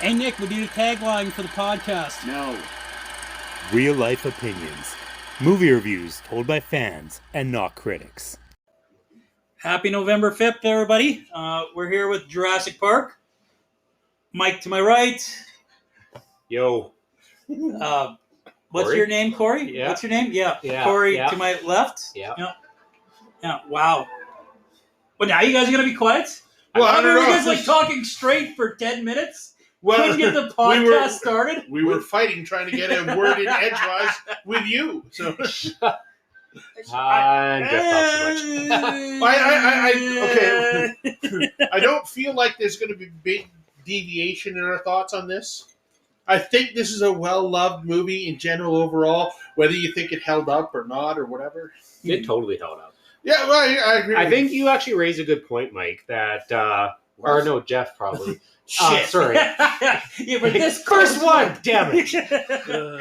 Hey, Nick, we need a tagline for the podcast. No. Real life opinions. Movie reviews told by fans and not critics. Happy November 5th, everybody. We're here with Jurassic Park. Mike to my right. Yo. What's Corey? your name, Corey? Yeah. What's your name? Yeah. Yeah. Corey Yeah. to my left. Yeah. Yeah. Wow. Well, now you guys are going to be quiet? Well, I don't You know. guys like talking straight for 10 minutes? Well, Couldn't get the podcast started? We were fighting, trying to get a word in edgewise with you. So Jeff talks too much. Okay. I don't feel like there's going to be big deviation in our thoughts on this. I think this is a well-loved movie in general overall, whether you think it held up or not or whatever. It totally held up. Yeah, well, I agree. I think you actually raised a good point, Mike, that, or no, Jeff probably. Shit. Sorry. Yeah, but this First one, damn it.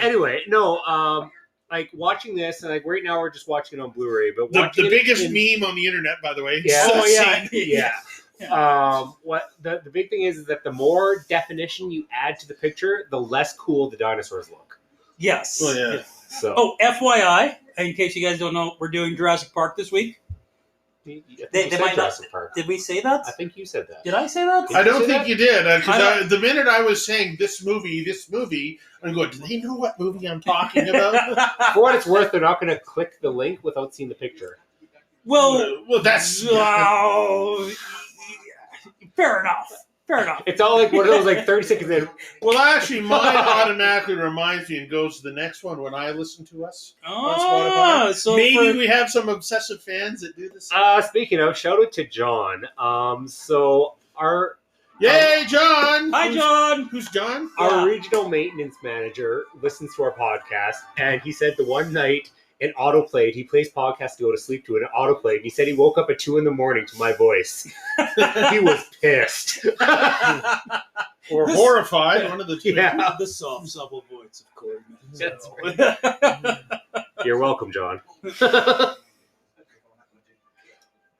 Anyway, no, like watching this, and like right now we're just watching it on Blu-ray, but The watching biggest it meme on the internet, by the way. Yeah. So yeah. scene. Yeah. What the big thing is that the more definition you add to the picture, the less cool the dinosaurs look. Yes. Well, yeah. So Oh, FYI, in case you guys don't know, we're doing Jurassic Park this week. you they said might not- Jurassic Park. Did we say that? I think you said that. Did I say that? I don't Did you think say you did, I because the minute I was saying this movie, I'm going, do they know what movie I'm talking about? For what it's worth, they're not going to click the link without seeing the picture. well, That's... oh, fair enough. Fair enough. It's all like one of those like 30 seconds in. Well, actually, mine automatically reminds me and goes to the next one when I listen to us. Oh, so Maybe for- we have some obsessive fans that do this. Speaking of, shout out to John. So our Yay, John! Hi, John. Who's John? our regional maintenance manager listens to our podcast, and he said the one night it autoplayed. He plays podcasts to go to sleep to, and it autoplayed. And he said he woke up at 2 a.m. to my voice. He was pissed. Or horrified, one of the two. Yeah. The soft, supple voice of Corey. That's You're welcome, John.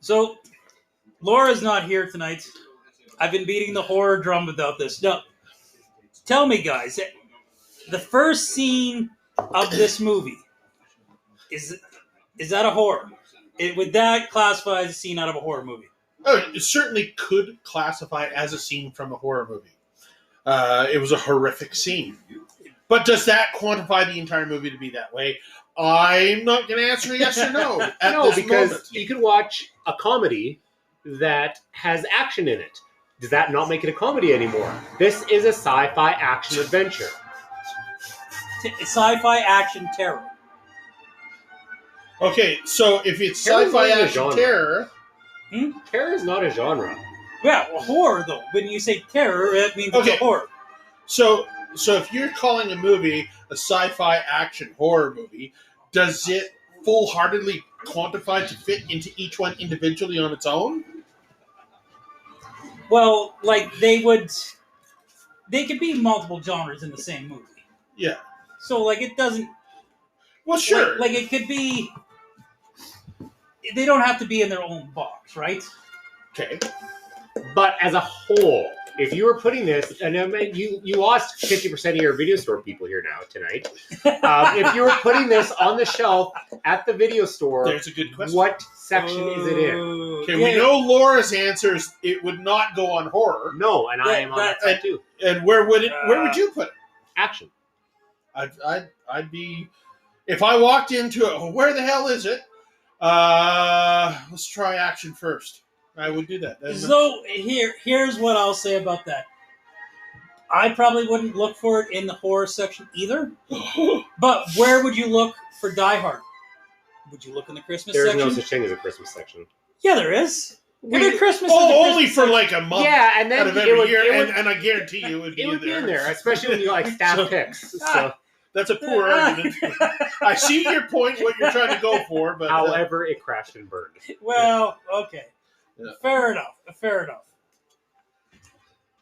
So, Laura's not here tonight. I've been beating the horror drum about this. Now, tell me, guys, the first scene of this movie, is that a horror? Would that classify as a scene out of a horror movie? Oh, it certainly could classify as a scene from a horror movie. It was a horrific scene. But does that quantify the entire movie to be that way? I'm not going to answer yes or no at No, this because moment. you could watch a comedy that has action in it. Does that not make it a comedy anymore? This is a sci-fi action adventure. Sci-fi action terror. Okay, so if it's Terror's sci-fi not a action genre. terror... Terror is not a genre. Yeah, well, horror, though. When you say terror, it means Okay. it's a horror. So if you're calling a movie a sci-fi action horror movie, does it full-heartedly quantify to fit into each one individually on its own? Well, like, they could be multiple genres in the same movie. Yeah. So, like, it doesn't... Well, sure. Like, it could be... They don't have to be in their own box, right? Okay. But as a whole, if you were putting this, and I mean, you lost 50% of your video store people here now tonight. If you were putting this on the shelf at the video store, There's a good question. what section is it in? Okay, we know Laura's answers. It would not go on horror. No, and I am on that side too. And where would you put it? Action. I'd be, if I walked into it. Oh, where the hell is it? Let's try action first. I would do that. So, here's what I'll say about that. I probably wouldn't look for it in the horror section either. But where would you look for Die Hard? Would you look in the Christmas There's section? no such thing as a Christmas section. Yeah, there is. Every Christmas. only for like a month. Yeah, and then out of it every would- year, it would- and I guarantee you it would be in there, especially when you like staff So- picks. So, That's a poor argument. I see your point, what you're trying to go for, but however, it crashed and burned. Well, okay. Yeah. Fair enough.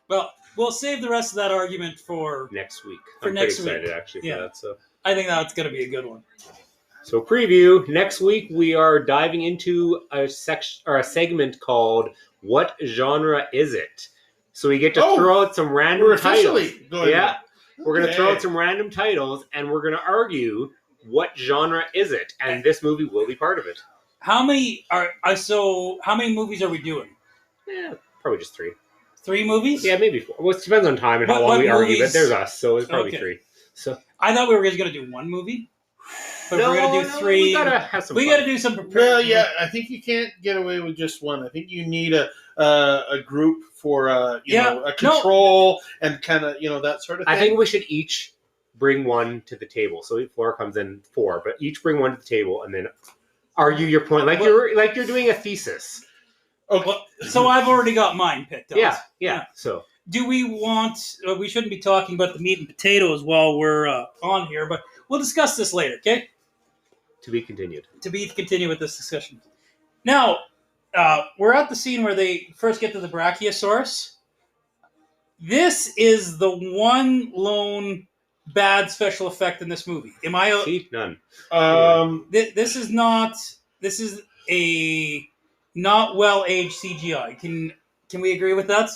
Well, we'll save the rest of that argument for... Next week. For I'm next pretty excited week. actually Yeah. for that. So. I think that's going to be a good one. So preview, next week we are diving into a section or a segment called What Genre Is It? So we get to throw out some random We're titles. officially going. Yeah. We're going to throw out Okay. some random titles, and we're going to argue what genre is it, and this movie will be part of it. How many movies are we doing? Yeah, probably just 3. 3 movies? Yeah, maybe 4. Well, it depends on time and how What long we argue, but movies? there's us, so it's probably Okay. 3. So I thought we were just going to do 1 movie. But no, we're going to do 3. We gotta have some. We fun. got to do some. Well, yeah, I think you can't get away with just one. I think you need a group for a control and kind of that sort of thing. I think we should each bring one to the table. So each floor comes in 4, but each bring one to the table and then argue your point like you're doing a thesis. Okay. Well, so I've already got mine picked out. Yeah. So do we want? We shouldn't be talking about the meat and potatoes while we're on here, but we'll discuss this later. Okay. to be continued. To be continue with this discussion. Now, we're at the scene where they first get to the Brachiosaurus. This is the one lone bad special effect in this movie. Am I? See, none. This is not. This is a not well aged CGI. Can we agree with that?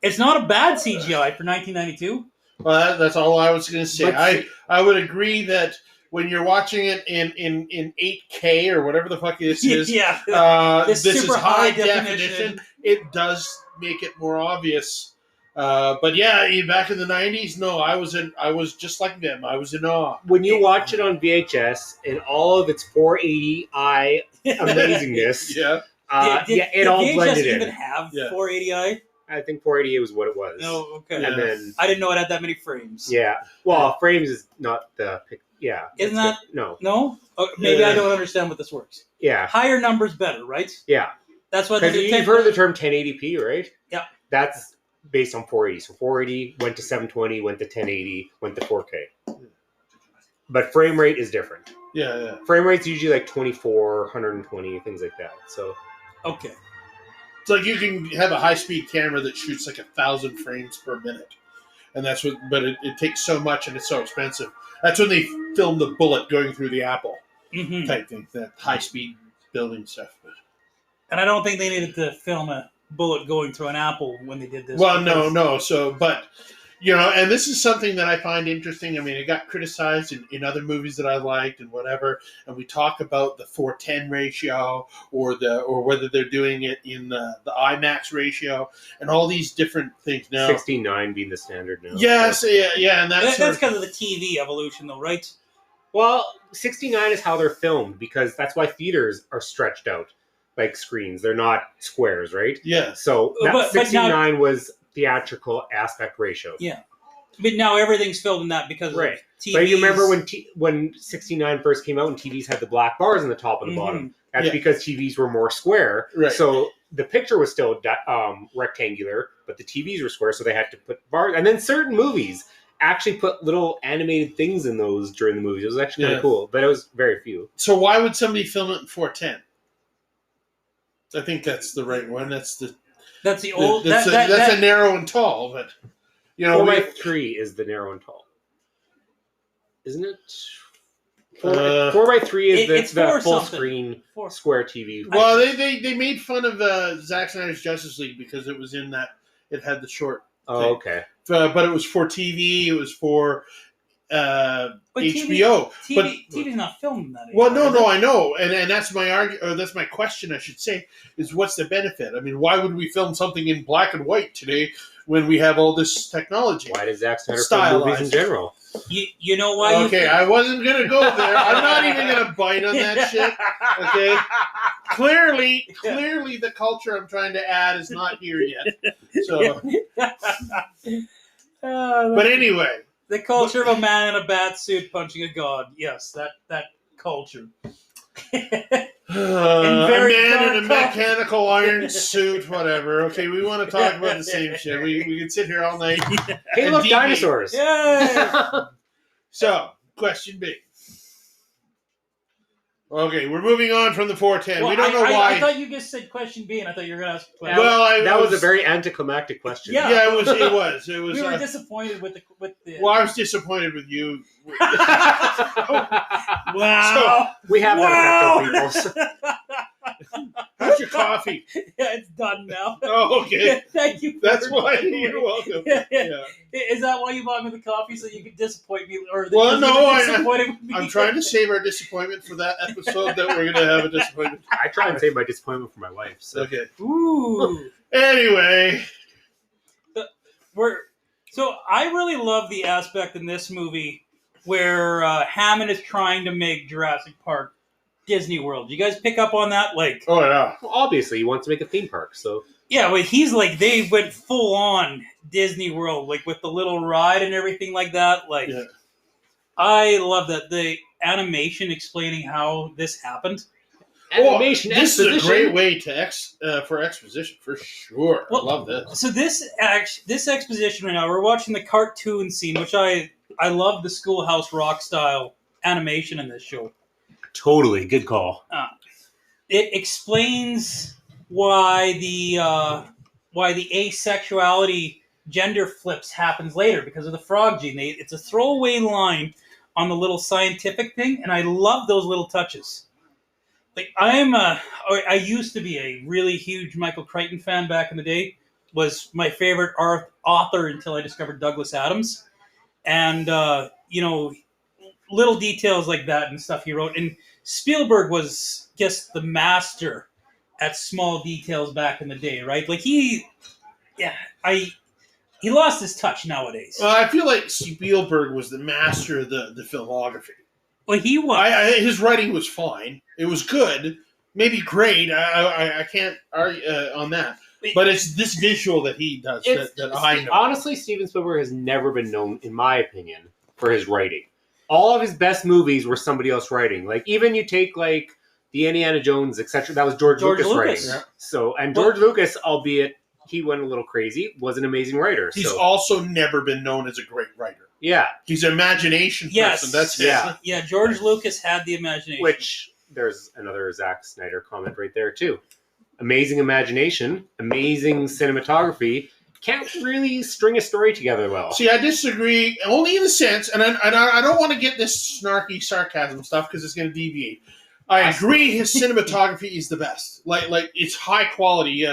It's not a bad CGI for 1992. Well, that's all I was going to say. But I would agree that when you're watching it in 8K or whatever the fuck this is, This this is super high high definition. It does make it more obvious. But yeah, back in the 90s, no, I was just like them. I was in awe. When you watch it on VHS in all of its 480i amazingness, it all VHS blended even in. have Yeah. 480i? I think 480 was what it was. No, okay. And then I didn't know it had that many frames. yeah, well, frames is not the yeah. Isn't it's that- no? No? Oh, maybe I Yeah. don't understand what this works. Yeah, Higher numbers better, right? yeah. That's what the Because you've heard the term 1080p, right? Yeah. That's based on 480. So 480 went to 720, went to 1080, went to 4K. But frame rate is different. Yeah. Frame rate's usually like 24, 120, things like that. So Okay. It's like you can have a high-speed camera that shoots like 1,000 frames per minute, and that's what. But it takes so much and it's so expensive. That's when they filmed the bullet going through the apple Mm-hmm. type thing. That high-speed building stuff. And I don't think they needed to film a bullet going through an apple when they did this. Well, because- no. So, but and this is something that I find interesting. I mean, it got criticized in other movies that I liked and whatever. And we talk about the 4:10 ratio or whether they're doing it in the IMAX ratio and all these different things. Now, 16:9 being the standard now. yes, So- yeah, and That's because of the TV evolution, though, right? Well, 69 is how they're filmed because that's why theaters are stretched out like screens. They're not squares, right? yes. So that But 69 was theatrical aspect ratio. Yeah. But now everything's filmed in that because Right. of TVs. But you remember when 69 first came out and TVs had the black bars on the top and the bottom? That's Yeah. because TVs were more square. Right. So the picture was still rectangular, but the TVs were square, so they had to put bars. And then certain movies actually put little animated things in those during the movies. It was actually kind of cool, but it was very few. So why would somebody film it in 4:10? I think that's the right one. That's the old. that's a narrow and tall, but 4x3 is the narrow and tall, isn't it? 4x3 is it's the for full something. screen For- square TV. Well, they made fun of Zack Snyder's Justice League because it was in that it had the short, Oh, okay. but it was for TV. It was for But HBO. TV's not filming that. Well, anymore, is no, it? I know, and that's my that's my question. I should say is what's the benefit? I mean, why would we film something in black and white today when we have all this technology? Why does Zack Snyder film movies in Stylized. general? You know why? Okay, I wasn't gonna go there. I'm not even gonna bite on that shit. Okay, clearly, the culture I'm trying to add is not here yet. So, but anyway, the culture of a man in a bat suit punching a god. Yes, that culture. a very man in a dark mechanical iron suit, whatever. Okay, we want to talk about the same shit. We can sit here all night. Hey, And look, DB. dinosaurs. Yeah. So, question B. Okay, we're moving on from the 410. we don't know why. I thought you just said question B, and I thought you were going to ask. Well, that was a very anticlimactic question. Yeah. Yeah, it was. It was. We were disappointed with the. Well, I was disappointed with you. Wow. We have that effect on people. How's your coffee? Yeah, it's done now. Oh, okay. Thank you. That's why you're welcome. Yeah. Is that why you bought me the coffee so you could disappoint me? Or Well, no, disappointed with me? I'm trying to save our disappointment for that episode that we're going to have a disappointment. I try and save my disappointment for my wife. So. Okay. Ooh. Anyway. So I really love the aspect in this movie where Hammond is trying to make Jurassic Park Disney World. You guys pick up on that? Like, Oh, yeah. Well, obviously, he wants to make a theme park, so... yeah, but he's like, they went full on Disney World, like with the little ride and everything like that. Like, Yeah. I love that. The animation explaining how this happened. Animation This is a exposition. great way to for exposition, for sure. Well, I love this. So this exposition right now, we're watching the cartoon scene, which I love the Schoolhouse Rock style animation in this show. Totally. Good call. It explains why the asexuality gender flips happens later because of the frog gene. It's a throwaway line on the little scientific thing, and I love those little touches. Like I used to be a really huge Michael Crichton fan back in the day. Was my favorite author until I discovered Douglas Adams, and little details like that and stuff he wrote. And Spielberg was just the master at small details back in the day, right? Like he lost his touch nowadays. Well, I feel like Spielberg was the master of the filmography. Well, he was. His writing was fine. It was good. Maybe great. I can't argue on that. But it's this visual that he does that I know. Honestly, Steven Spielberg has never been known, in my opinion, for his writing. All of his best movies were somebody else writing. Like, even you take, like, the Indiana Jones, etc., that was George Lucas writing. Yeah. So, and George Lucas, albeit he went a little crazy, was an amazing writer. He's also never been known as a great writer. Yeah. He's an imagination person. That's it. Yeah, George Lucas had the imagination. Which, there's another Zack Snyder comment right there, too. Amazing imagination, amazing cinematography, can't really string a story together well. See, I disagree only in the sense, and I don't want to get this snarky sarcasm stuff because it's going to deviate. I agree his cinematography is the best. Like it's high quality.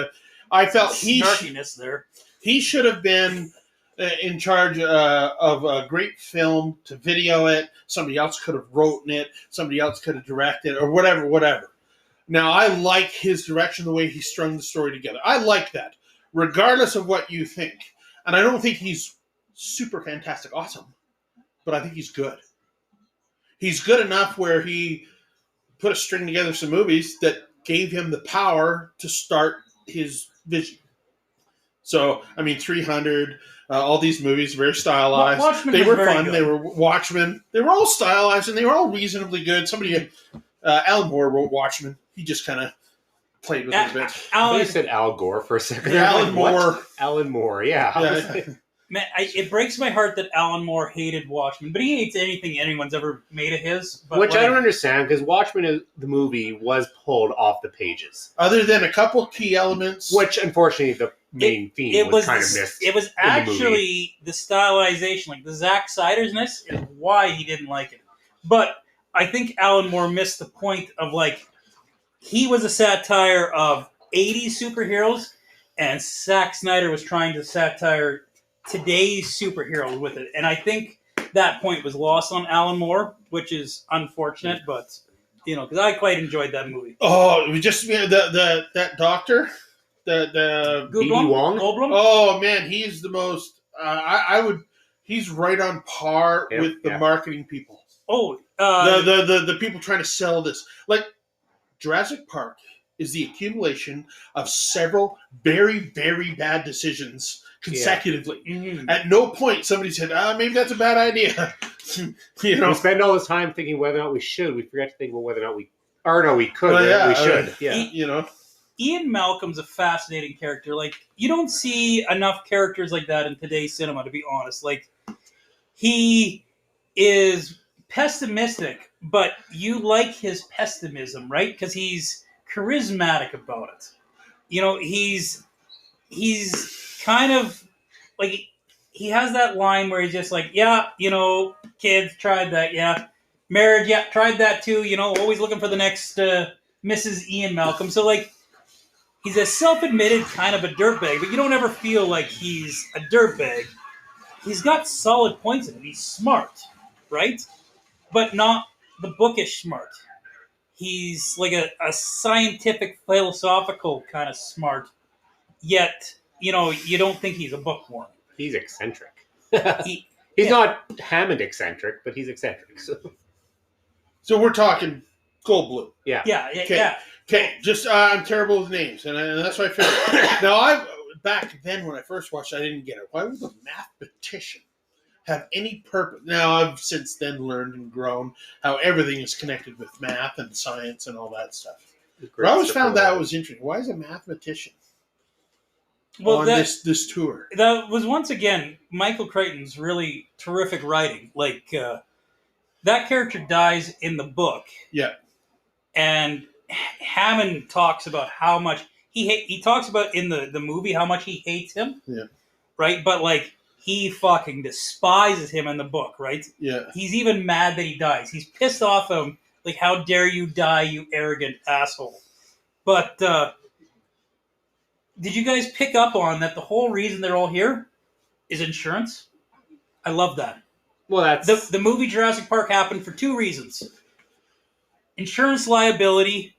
I felt snarkiness there. He should have been in charge of a great film to video it. Somebody else could have written it. Somebody else could have directed it, or whatever. Now, I like his direction, the way he strung the story together. I like that, regardless of what you think. And I don't think he's super fantastic awesome, but I think he's good. He's good enough where he put a string together some movies that gave him the power to start his vision. So, I mean, 300, all these movies, very stylized. Watchmen they was were very fun. good. They were Watchmen. They were all stylized, and they were all reasonably good. Somebody, Alan Moore wrote Watchmen. He just kind of played with it a bit. I thought you said Al Gore for a second. Alan Moore. Alan Moore, yeah. Man, it breaks my heart that Alan Moore hated Watchmen, but he hates anything anyone's ever made of his. But Which I don't understand, because Watchmen, the movie, was pulled off the pages. Other than a couple key elements. Which, unfortunately, the main theme was kind of missed. It was actually the stylization, like the Zack Snyder's-ness, is why he didn't like it. But I think Alan Moore missed the point of, like, he was a satire of 80s superheroes, and Zack Snyder was trying to satire today's superheroes with it. And I think that point was lost on Alan Moore, which is unfortunate, but, because I quite enjoyed that movie. Oh, we just, that doctor, the BB Wong? Goldblum? Oh, man, he's the most, he's right on par with the marketing people. Oh, the people trying to sell this. Like, Jurassic Park is the accumulation of several very, very bad decisions consecutively. Yeah. Mm-hmm. At no point somebody said, maybe that's a bad idea. We spend all this time thinking whether or not we should. We forget to think about whether or not we could. We should. Yeah. Ian Malcolm's a fascinating character. Like, you don't see enough characters like that in today's cinema, to be honest. Like, he is pessimistic, but you like his pessimism, right? Because he's charismatic about it. He's kind of like, he has that line where he's just like, kids, tried that, marriage, tried that too, always looking for the next Mrs. Ian Malcolm. So, like, he's a self-admitted kind of a dirtbag, but you don't ever feel like he's a dirtbag. He's got solid points in it. He's smart, right? But not the bookish smart. He's like a scientific, philosophical kind of smart. Yet, you don't think he's a bookworm. He's eccentric. He, He's not Hammond eccentric, but he's eccentric. So we're talking Goldblum. Yeah. yeah. Okay, just I'm terrible with names, and that's why I figured. Now, back then when I first watched, I didn't get it. Why would the mathematician have any purpose? Now I've since then learned and grown how everything is connected with math and science and all that stuff. But I always found that was interesting. Why is a mathematician on this tour? That was, once again, Michael Crichton's really terrific writing. Like, that character dies in the book. Yeah. And Hammond talks about how much he talks about in the movie how much he hates him. Yeah. Right? But, like, he fucking despises him in the book, right? Yeah. He's even mad that he dies. He's pissed off at him. Like, how dare you die, you arrogant asshole. But, did you guys pick up on that the whole reason they're all here is insurance? I love that. Well, that's... The movie Jurassic Park happened for two reasons. Insurance liability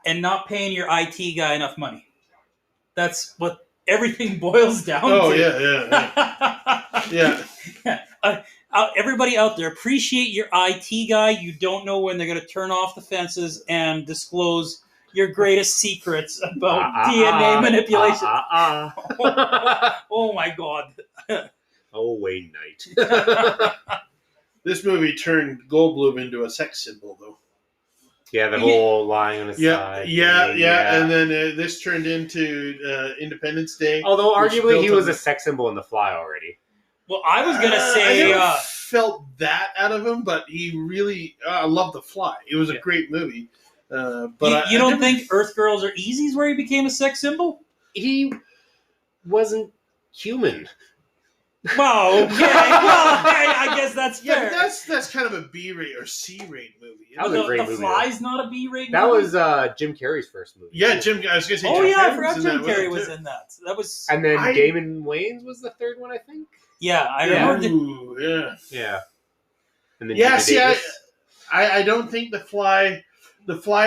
and not paying your IT guy enough money. That's what everything boils down to. Oh, yeah. Everybody out there, appreciate your IT guy. You don't know when they're going to turn off the fences and disclose your greatest secrets about DNA manipulation. Oh my God. Oh, Wayne Knight. This movie turned Goldblum into a sex symbol, though. Yeah, the whole lying on his side. Yeah. And then this turned into Independence Day. Although arguably he was a sex symbol in The Fly already. Well, I was going to say... I never felt that out of him, but he really... I love The Fly. It was a great movie. But you don't think Earth Girls Are Easy is where he became a sex symbol? He wasn't human. Well, okay. I guess that's fair. Yeah, but that's kind of a B-rate or C-rate movie. That was a great movie. The Fly's not a B-rate movie? That was Jim Carrey's first movie. Yeah, I was going to say Jim Carrey. I Carrey forgot Jim Carrey was in that. That was... And then Damon Wayans was the third one, I think? Yeah, I remember. Ooh, yeah. And then I don't think The Fly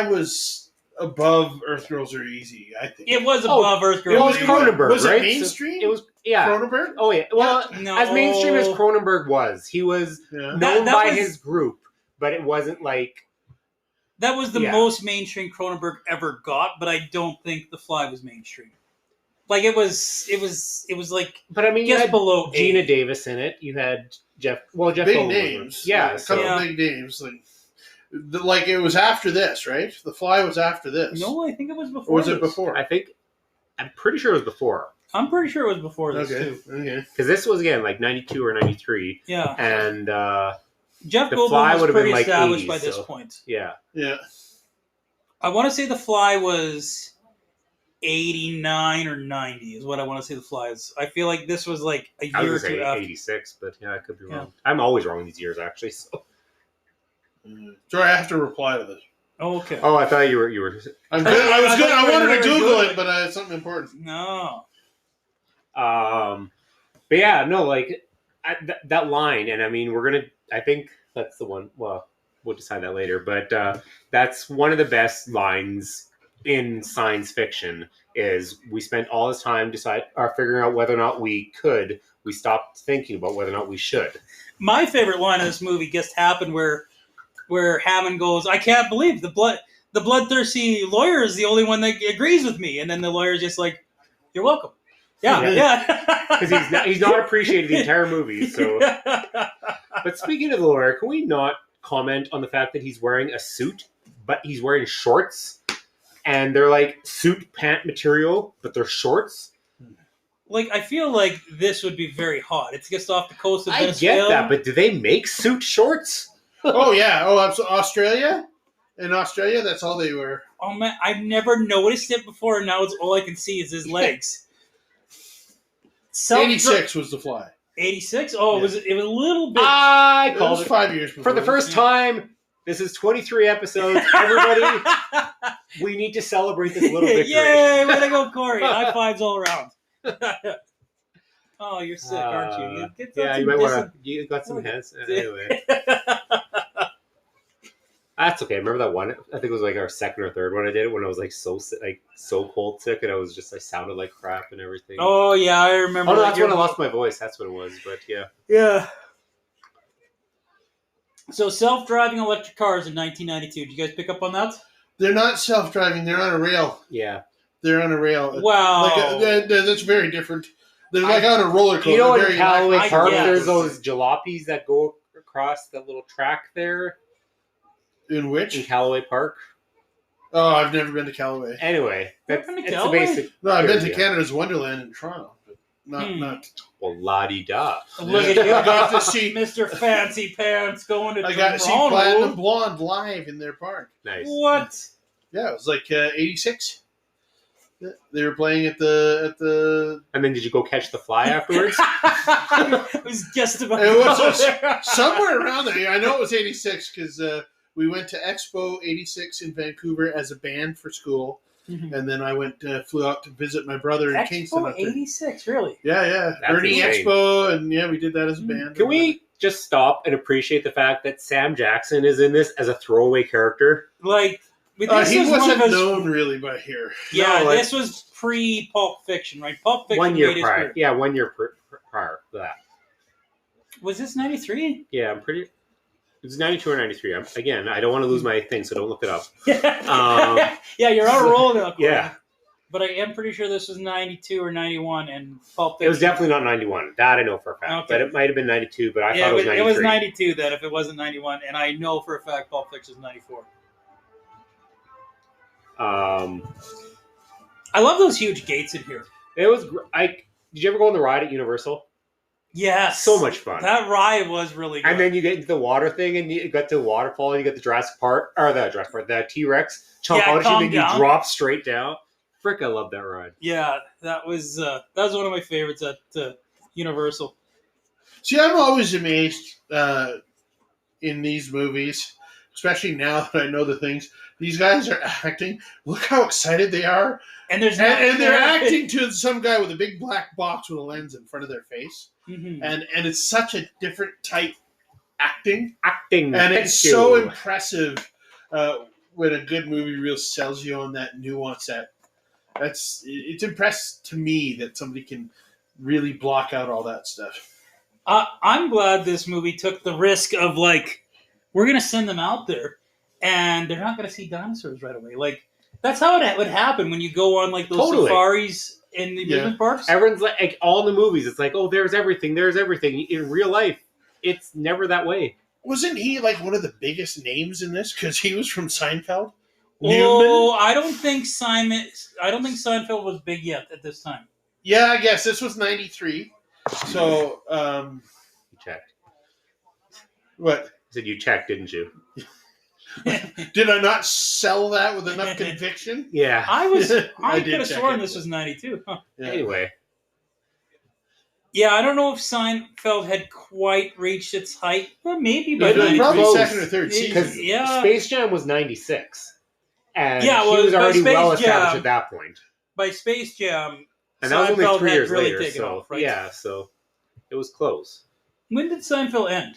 was above Earth Girls Are Easy, I think. It was above Earth Girls. It was Cronenberg, was right? it mainstream? So it was, yeah. Cronenberg? Oh, yeah. Well, no. as mainstream as Cronenberg was, he was known by his group, but it wasn't like... That was the most mainstream Cronenberg ever got, but I don't think The Fly was mainstream. Like, it was like... But I mean, you had below Gina Davis in it. You had Jeff big Goldblum. names. Yeah. A couple big names. Like, it was after this, right? The Fly was after this. No, I think it was before. Or was it before? I'm pretty sure it was before. I'm pretty sure it was before this, too. Okay. Because this was, again, like 92 or 93. Yeah. And Jeff The Goldblum Fly was would have pretty been like established 80s, by this so- point. Yeah. Yeah. I want to say The Fly was 89 or 90 is what I want to say The Fly is. I feel like this was like a I year or was going two to say after. 86, but yeah, I could be wrong. Yeah. I'm always wrong these years, actually. So. Sorry, I have to reply to this. Oh, okay. Oh, I thought you were. I'm good. I was good. I wanted to very Google good. it, but it's something important. No. But yeah, no, like that line, and I mean, I think that's the one. Well, we'll decide that later, but that's one of the best lines in science fiction. Is we spent all this time figuring out whether or not we could. We stopped thinking about whether or not we should. My favorite line of this movie just happened where Hammond goes, "I can't believe the bloodthirsty lawyer is the only one that agrees with me," and then the lawyer's just like, "You're welcome." Yeah. Because he's not appreciated the entire movie. So, but speaking of the lawyer, can we not comment on the fact that he's wearing a suit, but he's wearing shorts, and they're like suit pant material, but they're shorts? Like, I feel like this would be very hot. It's just off the coast of I Venezuela. get that, but do they make suit shorts? Oh yeah. Oh, Australia. In Australia, that's all they wear. Oh man, I've never noticed it before, and now it's all I can see is his legs. 86 was The Fly. 86? Oh, Yeah. it was a little bit. I It called was it 5 years before. for the first time. This is 23 episodes. Everybody, we need to celebrate this little victory. Yay! Way to go, Corey! High fives all around. Oh, you're sick, aren't you? Yeah, you might want to. You got some hands. Anyway. That's okay. Remember that one? I think it was like our second or third one I did it when I was like so cold sick and I sounded like crap and everything. Oh yeah, I remember. Oh no, that's when I lost my voice. That's what it was. But yeah. Yeah. So self-driving electric cars in 1992. Did you guys pick up on that? They're not self-driving. They're on a rail. Yeah. They're on a rail. Wow. That's very different. They're like on a roller coaster. You know, in very Callaway Park, guess. there's those jalopies that go across that little track there. In which? In Callaway Park. Oh, I've never been to Callaway. Anyway, Never been to it's the Callaway? basic. No, I've been to idea. Canada's Wonderland in Toronto, but not. Well, la-di-da. Look at I you, got to see. Mr. Fancy Pants, going to I got to see Toronto. Platinum Blonde live in their park. Nice. What? Yeah, it was like 86. They were playing at the. And then did you go catch the fly afterwards? I was just about It to was go there. somewhere around there. I know it was 86 because we went to Expo 86 in Vancouver as a band for school, and then I flew out to visit my brother in Kingston. Expo 86, really? Yeah. That's Ernie insane. Expo, and yeah, we did that as a band. Can we just stop and appreciate the fact that Sam Jackson is in this as a throwaway character? Like, this he was one wasn't of his, known really by here. Yeah, No, like- this was pre-Pulp Fiction, right? Pulp Fiction 1 year made his prior. career. Yeah, 1 year prior to that. Was this 93? Yeah, I'm pretty. It's 92 or 93. Again, I don't want to lose my thing, so don't look it up. Yeah, you're on a roll now, Corey. Yeah, But I am pretty sure this was 92 or 91, and Pulp Fiction. it was definitely not 91. That I know for a fact. Okay. But it might have been 92, but I Yeah, thought it was 93. it was 92 then, if it wasn't 91, and I know for a fact Pulp Fiction is 94. I love those huge gates in here. It was. Did you ever go on the ride at Universal? Yes. So much fun. That ride was really good. And then you get into the water thing, and you got to the waterfall, and you get the Jurassic Park, or the Jurassic Park, the T-Rex chomp Yeah, out at you, calm and then down. you drop straight down. Frick, I love that ride. Yeah, that was one of my favorites at Universal. See, I'm always amazed in these movies, especially now that I know the things. These guys are acting. Look how excited they are. And there's And they're acting to some guy with a big black box with a lens in front of their face. Mhm. And it's such a different type acting. Acting. And thank it's you. so impressive when a good movie really sells you on that nuance. It's impressed to me that somebody can really block out all that stuff. I'm glad this movie took the risk of, like, we're going to send them out there, and they're not going to see dinosaurs right away. Like, that's how it would happen when you go on, like, those Totally. safaris in the amusement parks. Everyone's like all in the movies. It's like, oh, there's everything. There's everything. In real life, it's never that way. Wasn't he like one of the biggest names in this? Because he was from Seinfeld? Oh, I don't think Seinfeld was big yet at this time. Yeah, I guess. This was 93. So, You checked. what? I said you checked, didn't you? Did I not sell that with enough conviction? Yeah. I I could did have check sworn it. this was 92. Huh. Yeah. Anyway, Yeah, I don't know if Seinfeld had quite reached its height. Well, maybe by It was 93. Probably close. second or third season. because Yeah. Space Jam was 96. And Yeah, well, he was by already Space well established Jam- at that point. By Space Jam, And that was only Seinfeld 3 had years really later. taken So, off, right? yeah, so it was close. When did Seinfeld end?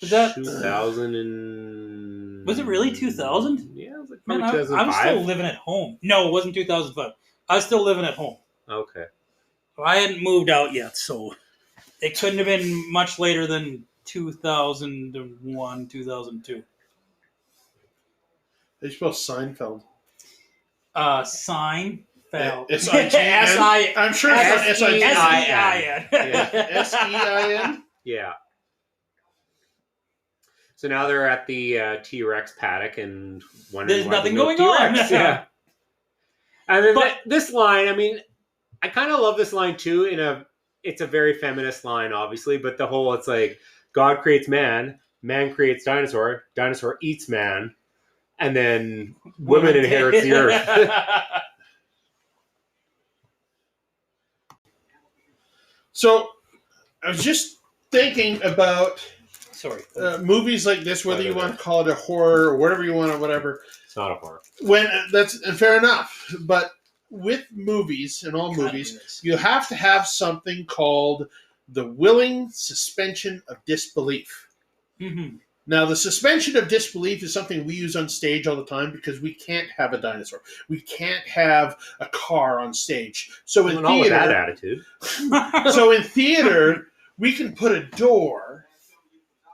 Was that 2000 and... Was it really 2000? Yeah, it was like Man, probably I was 2005. still living at home. No, it wasn't 2005. I was still living at home. Okay. I hadn't moved out yet, so it couldn't have been much later than 2001, 2002. They spell Seinfeld. Seinfeld. S-I-G-N. I'm sure it's S-E-I-N. S-E-I-N. S-E-I-N. Yeah. So now they're at the T-Rex paddock and wondering There's why nothing no going on. T-Rex. Yeah. And then But- this line, I mean, I kind of love this line too. It's a very feminist line, obviously, but the whole, it's like, God creates man, man creates dinosaur, dinosaur eats man, and then women inherits the earth. So, I was just thinking about Sorry. movies like this, whether you want to call it a horror or whatever you want or whatever. It's not a horror. When that's fair enough, but with movies and all movies, you have to have something called the willing suspension of disbelief. Mm-hmm. Now, the suspension of disbelief is something we use on stage all the time because we can't have a dinosaur. We can't have a car on stage. So in Not with that theater, attitude. so in theater, we can put a door,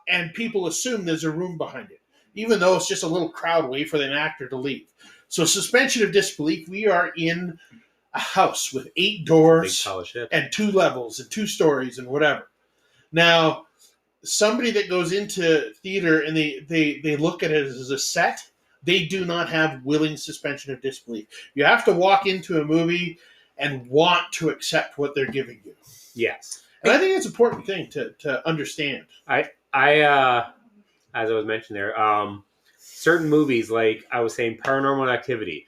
and people assume there's a room behind it, even though it's just a little crowd wait for an actor to leave. So suspension of disbelief, we are in a house with 8 doors and 2 levels and 2 stories and whatever. Now, somebody that goes into theater and they look at it as a set, they do not have willing suspension of disbelief. You have to walk into a movie and want to accept what they're giving you. Yes. And I think it's an important thing to understand. I as I was mentioning there, certain movies, like I was saying, Paranormal Activity,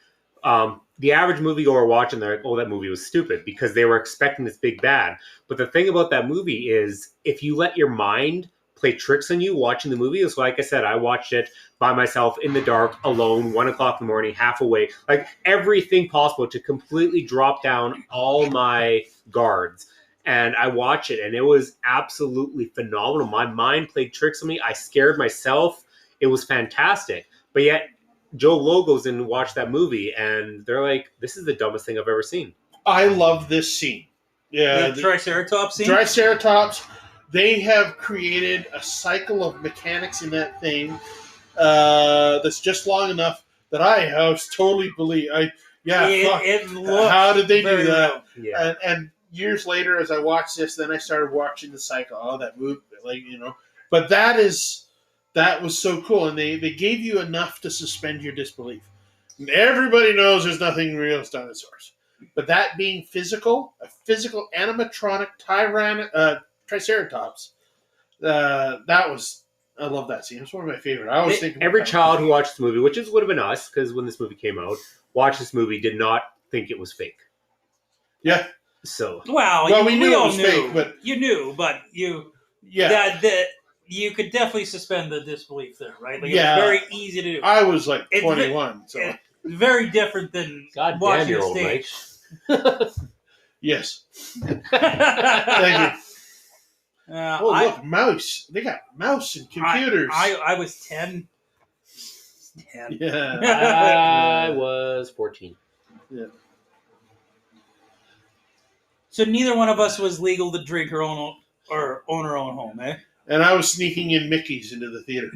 the average moviegoer watching, they're like, oh, that movie was stupid because they were expecting this big bad. But the thing about that movie is if you let your mind play tricks on you watching the movie, so like I said, I watched it by myself in the dark, alone, 1 o'clock in the morning, half awake, like everything possible to completely drop down all my guards. And I watched it, and it was absolutely phenomenal. My mind played tricks on me. I scared myself. It was fantastic. But yet, Joe Blow goes in and watched that movie, and they're like, this is the dumbest thing I've ever seen. I love this scene. Yeah, the Triceratops scene? Triceratops, they have created a cycle of mechanics in that thing that's just long enough that I was totally believe. How did they do that? Yeah. And years later, as I watched this, then I started watching the cycle. Oh, that movie, But that was so cool, and they gave you enough to suspend your disbelief. And everybody knows there's nothing real as dinosaurs, but that being a physical animatronic Triceratops, I love that scene. It's one of my favorite. I always think every child who watched the movie, which would have been us, because when this movie came out, watched this movie, did not think it was fake. Yeah. So we knew it was fake, but you knew, but you could definitely suspend the disbelief there, right? Like, yeah, it's very easy to do. I was like 21, so it's very different than God watching damn, a stage. Yes. Thank you. Look, mouse. They got mouse and computers. I was 10. 10. Yeah. I was 14. Yeah. So neither one of us was legal to drink or own our own home, eh? And I was sneaking in Mickeys into the theater.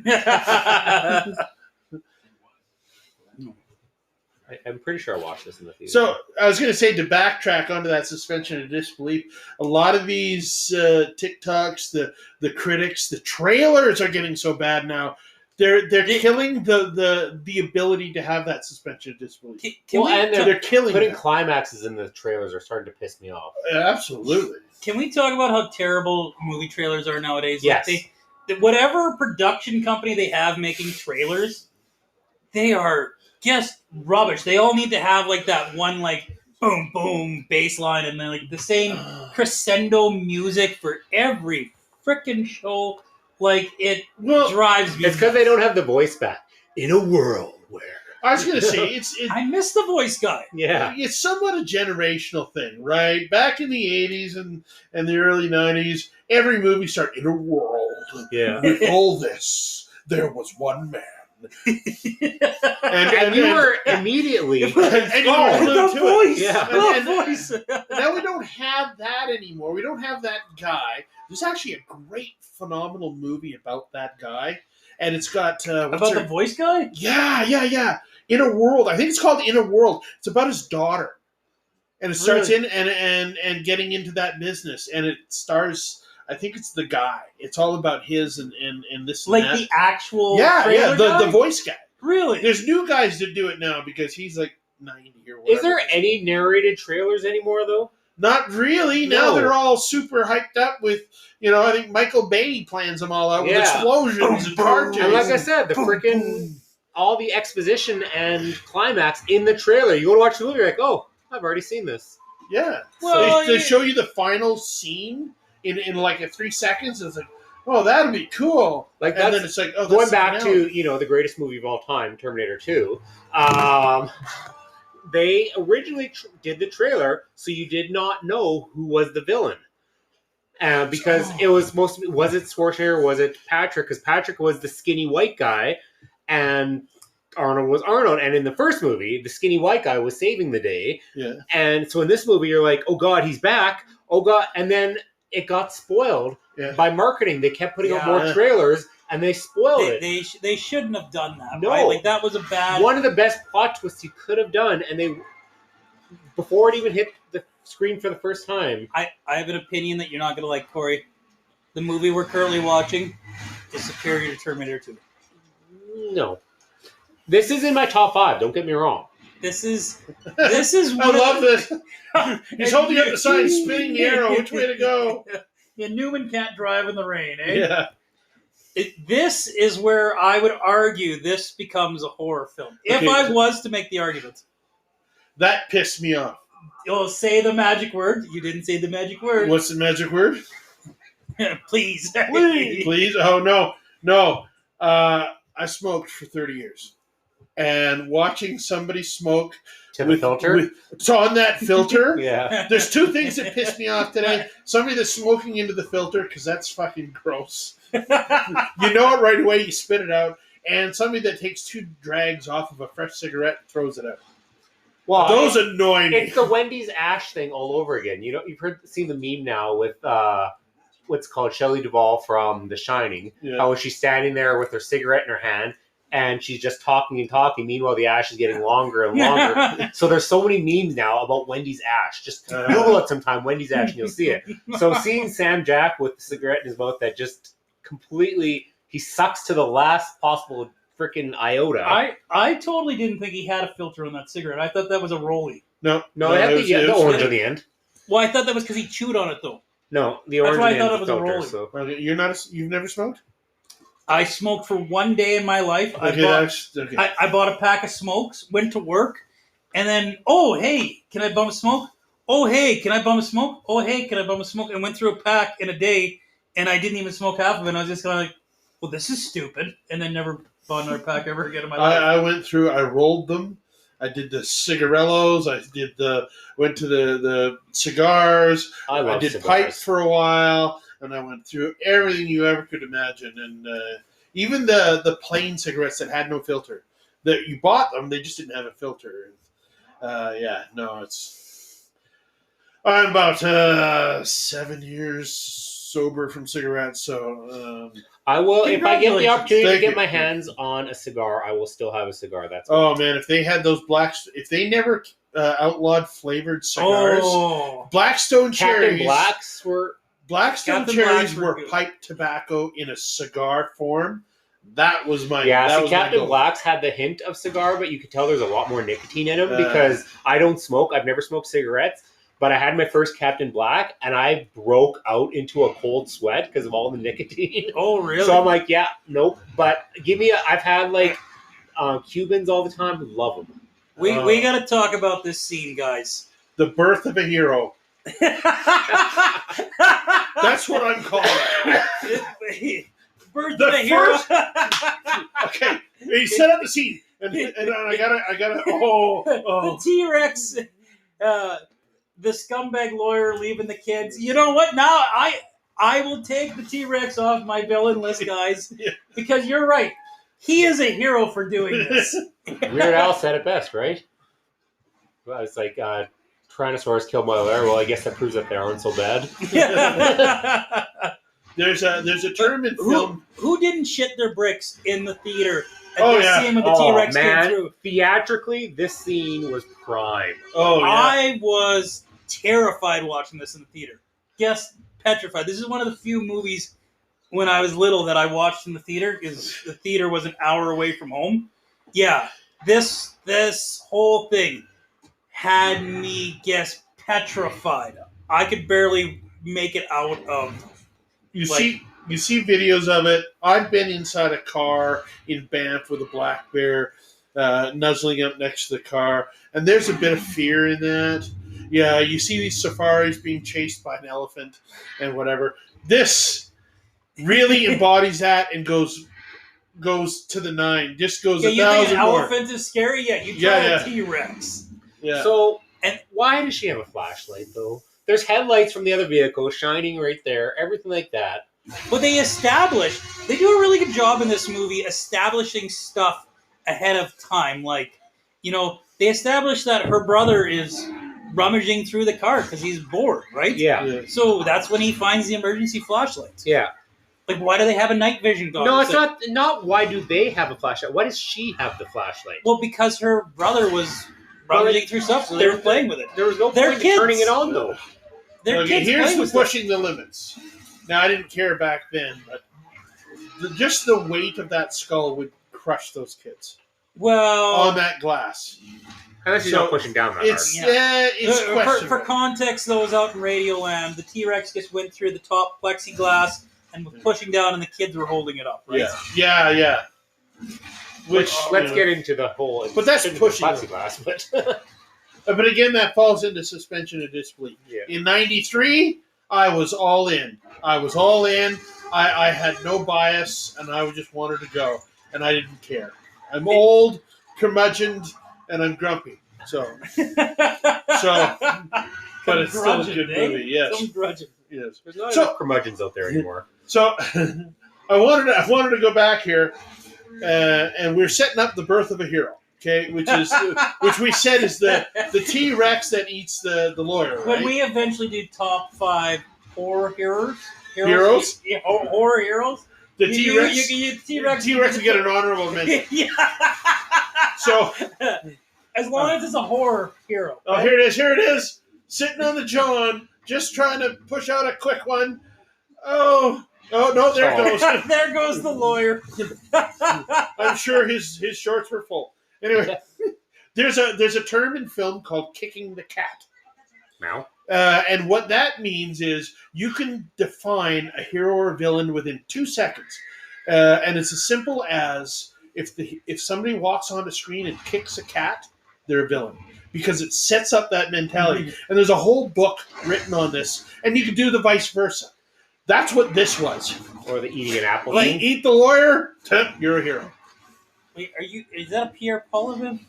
I'm pretty sure I watched this in the theater. So I was going to say, to backtrack onto that suspension of disbelief, a lot of these TikToks, the critics, the trailers are getting so bad now. They're killing the ability to have that suspension of disbelief. They're killing putting that. climaxes in the trailers are starting to piss me off. Absolutely. Can we talk about how terrible movie trailers are nowadays? Yes. Like whatever production company they have making trailers, they are just rubbish. They all need to have like that one like boom boom bass line and then like the same crescendo music for every freaking show. Like it drives me. It's because they don't have the voice back. In a world where I was going to say I miss the voice guy. Yeah, it's somewhat a generational thing, right? Back in the 80s and the early 90s, every movie started in a world. Yeah. With all this, there was one man. and you were immediately and you were glued to voice. It. Yeah. Voice. Now we don't have that anymore. We don't have that guy. There's actually a great, phenomenal movie about that guy, and it's got the voice guy. Yeah. In a World. I think it's called In a World. It's about his daughter, and it starts in and getting into that business, and it stars. I think it's the guy. It's all about his and this. Like and that. The actual the voice guy. Really? There's new guys that do it now because he's like 90 or whatever. Is there any narrated trailers anymore though? Not really. No. Now they're all super hyped up with, I think Michael Bay plans them all out with explosions and car chases. And like I said, the freaking all the exposition and climax in the trailer. You go to watch the movie, you're like, oh, I've already seen this. Yeah. Well, they show you the final scene in like 3 seconds. It's like, oh, that'd be cool. Like, And that's then it's like, oh, going that's back something else. to the greatest movie of all time, Terminator 2. They originally did the trailer, so you did not know who was the villain. Because it was was it Schwarzenegger or was it Patrick? Because Patrick was the skinny white guy, and Arnold was Arnold. And in the first movie, the skinny white guy was saving the day. Yeah. And so in this movie, you're like, oh God, he's back. Oh God. And then it got spoiled by marketing. They kept putting out more trailers, and they spoiled it. They shouldn't have done that. No. Right? Like, that was a bad... One of the best plot twists you could have done, and they, before it even hit the screen for the first time. I have an opinion that you're not going to like, Corey. The movie we're currently watching is superior to Terminator 2. No. This is in my top 5, don't get me wrong. This is I love this. He's holding up the sign, spinning the arrow. Which way to go? Yeah, Newman can't drive in the rain, eh? Yeah. This is where I would argue this becomes a horror film. If I was to make the argument. That pissed me off. You'll say the magic word. You didn't say the magic word. What's the magic word? Please. Please. Oh, no. I smoked for 30 years. And watching somebody smoke with filter? It's on that filter. Yeah. There's two things that pissed me off today. Somebody that's smoking into the filter, because that's fucking gross. You know it right away. You spit it out. And somebody that takes 2 drags off of a fresh cigarette and throws it out. Well, those annoy me. It's the Wendy's ash thing all over again. You've seen the meme now with what's called Shelley Duvall from The Shining. Yeah. How she's standing there with her cigarette in her hand, and she's just talking and talking. Meanwhile, the ash is getting longer and longer. So there's so many memes now about Wendy's ash. Just Google it sometime, Wendy's ash, and you'll see it. So seeing Sam Jack with the cigarette in his mouth that just completely, he sucks to the last possible freaking iota. I totally didn't think he had a filter on that cigarette. I thought that was a rollie. No, it had the orange on the end. Well, I thought that was because he chewed on it, though. No, the orange on the end was a filter. rollie. So. Well, you've never smoked? I smoked for one day in my life. Okay, I bought a pack of smokes, went to work, and then, oh, hey, can I bum a smoke? Oh, hey, can I bum a smoke? Oh, hey, can I bum a smoke? And went through a pack in a day, and I didn't even smoke half of it. And I was just kind of like, well, this is stupid. And then never bought another pack ever again in my life. I rolled them. I did the cigarellos. Went to the cigars. I did cigars. pipe for a while. And I went through everything you ever could imagine. And even the plain cigarettes that had no filter. That you bought them, they just didn't have a filter. I'm about 7 years sober from cigarettes, so... I will, if I get the opportunity to get my hands on a cigar, I will still have a cigar. That's man, if they had those if they never outlawed flavored cigars, Blackstone cherries... Blackstone cherries were pipe tobacco in a cigar form. That was my... Captain Black's had the hint of cigar, but you could tell there's a lot more nicotine in them because I don't smoke. I've never smoked cigarettes. But I had my first Captain Black, and I broke out into a cold sweat because of all the nicotine. Oh, really? So I'm like, yeah, nope. But I've had like Cubans all the time. Love them. We got to talk about this scene, guys. The birth of a hero. That's what I'm calling it. Birth of a hero. Okay, he set up the scene, and I gotta. The T-Rex. The scumbag lawyer leaving the kids. You know what? Now I will take the T-Rex off my villain list, guys, because you're right. He is a hero for doing this. Weird Al said it best, right? Well, it's like Tyrannosaurus killed my lawyer. Well, I guess that proves that they aren't so bad. There's a term in film. Who didn't shit their bricks in the theater? Scene with the T-Rex came through. Theatrically, this scene was prime. Oh, yeah. I was terrified watching this in the theater. Yes, petrified. This is one of the few movies when I was little that I watched in the theater because the theater was an hour away from home. Yeah, this whole thing had me petrified. I could barely make it out of. You see videos of it. I've been inside a car in Banff with a black bear nuzzling up next to the car, and there's a bit of fear in that. Yeah, you see these safaris being chased by an elephant and whatever. This really embodies that and goes to the 9. Just goes Yeah, a you think thousand an more. elephant is scary? Yeah, you try Yeah. a T-Rex. Yeah. So, And- why does she have a flashlight, though? There's headlights from the other vehicle shining right there, everything like that. But they do a really good job in this movie establishing stuff ahead of time. Like, they establish that her brother is rummaging through the car because he's bored, right? Yeah. So that's when he finds the emergency flashlights. Yeah. Like, why do they have a night vision goggles? No, it's not why do they have a flashlight? Why does she have the flashlight? Well, because her brother was rummaging through stuff, so they were playing with it. There was no They're point in kids. turning it on, though. They're Okay, kids here's playing the with stuff. pushing the limits. Now, I didn't care back then, but just the weight of that skull would crush those kids Well, on that glass. Unless he's So, not pushing down that It's hard. it's for questionable. context, those out in Radioland, the T-Rex just went through the top plexiglass and was pushing down, and the kids were holding it up, right? Yeah. Which Let's get into the whole. But that's into the pushing it. plexiglass, But again, that falls into suspension of disbelief. Yeah. In '93, I was all in. I had no bias, and I just wanted to go, and I didn't care. I'm old, curmudgeoned, and I'm grumpy. So, but it's still a good movie. Yes. Some grudging. Yes. There's not So- enough curmudgeons out there anymore. So, I wanted to go back here, and we're setting up the birth of a hero. Okay, which we said is the T-Rex that eats the lawyer. Right? When we eventually do top 5 horror Heroes? horror heroes, the T-Rex, T-Rex will get an honorable mention. Yeah. So, As long as it's a horror hero. oh, here it is, sitting on the John, just trying to push out a quick one. Oh no, there it goes. There goes the lawyer. I'm sure his shorts were full. Anyway, there's a term in film called kicking the cat. Now, And what that means is you can define a hero or villain within 2 seconds. And it's as simple as if somebody walks on the screen and kicks a cat, they're a villain. Because it sets up that mentality. Mm-hmm. And there's a whole book written on this. And you can do the vice versa. That's what this was. or the eating an apple Like, thing. eat the lawyer, you're a hero. Wait, is that a Pierre Polivan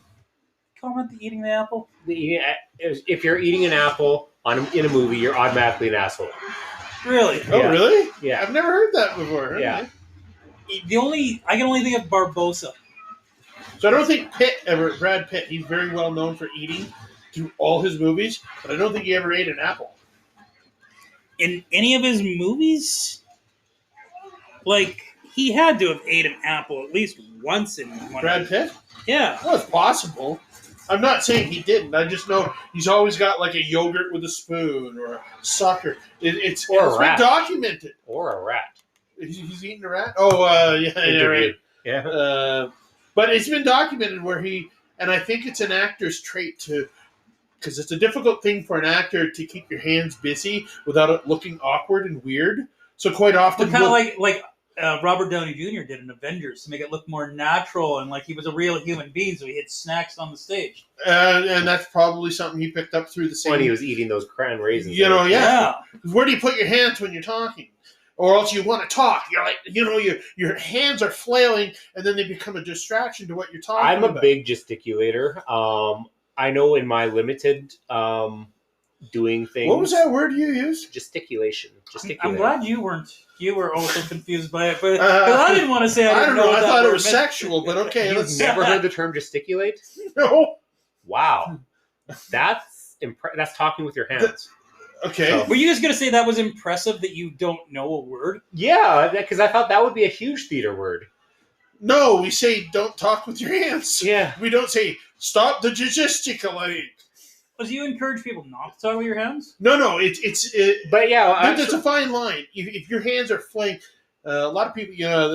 comment, the eating the apple? If you're eating an apple in a movie, you're automatically an asshole. Really? Oh, Yeah. really? Yeah. I've never heard that before. Yeah. Okay. I can only think of Barbosa. So I don't think Brad Pitt, he's very well known for eating through all his movies, but I don't think he ever ate an apple. In any of his movies? Like, he had to have ate an apple at least once in one. Brad Pitt? Yeah. Well, it's possible. I'm not saying he didn't. I just know he's always got like a yogurt with a spoon or a sucker. It's Or a been rat. documented. Or a rat. He's eating a rat? Oh, yeah, right. Yeah. But it's been documented where and I think it's an actor's trait because it's a difficult thing for an actor to keep your hands busy without it looking awkward and weird. So quite often, Kind of like Robert Downey Jr. did in Avengers to make it look more natural and like he was a real human being, so he had snacks on the stage. and that's probably something he picked up through the same. When he was eating those cran raisins. Yeah. Where do you put your hands when you're talking? Or else you want to talk. You're like, your hands are flailing, and then they become a distraction to what you're talking I'm about. a big gesticulator. I know in my limited doing things. What was that word you used? Gesticulation. I'm glad you were also confused by it, but 'cause I didn't want to say I don't know. what I that thought it word was meant. sexual, but okay. You've never heard the term gesticulate? No. Wow. That's talking with your hands. Okay. So- Were you just going to say that was impressive that you don't know a word? Yeah, because I thought that would be a huge theater word. No, we say don't talk with your hands. Yeah. We don't say stop the gesticulating. Do you encourage people not to talk with your hands? No. It's But yeah, There's a fine line. If your hands are flailing, a lot of people,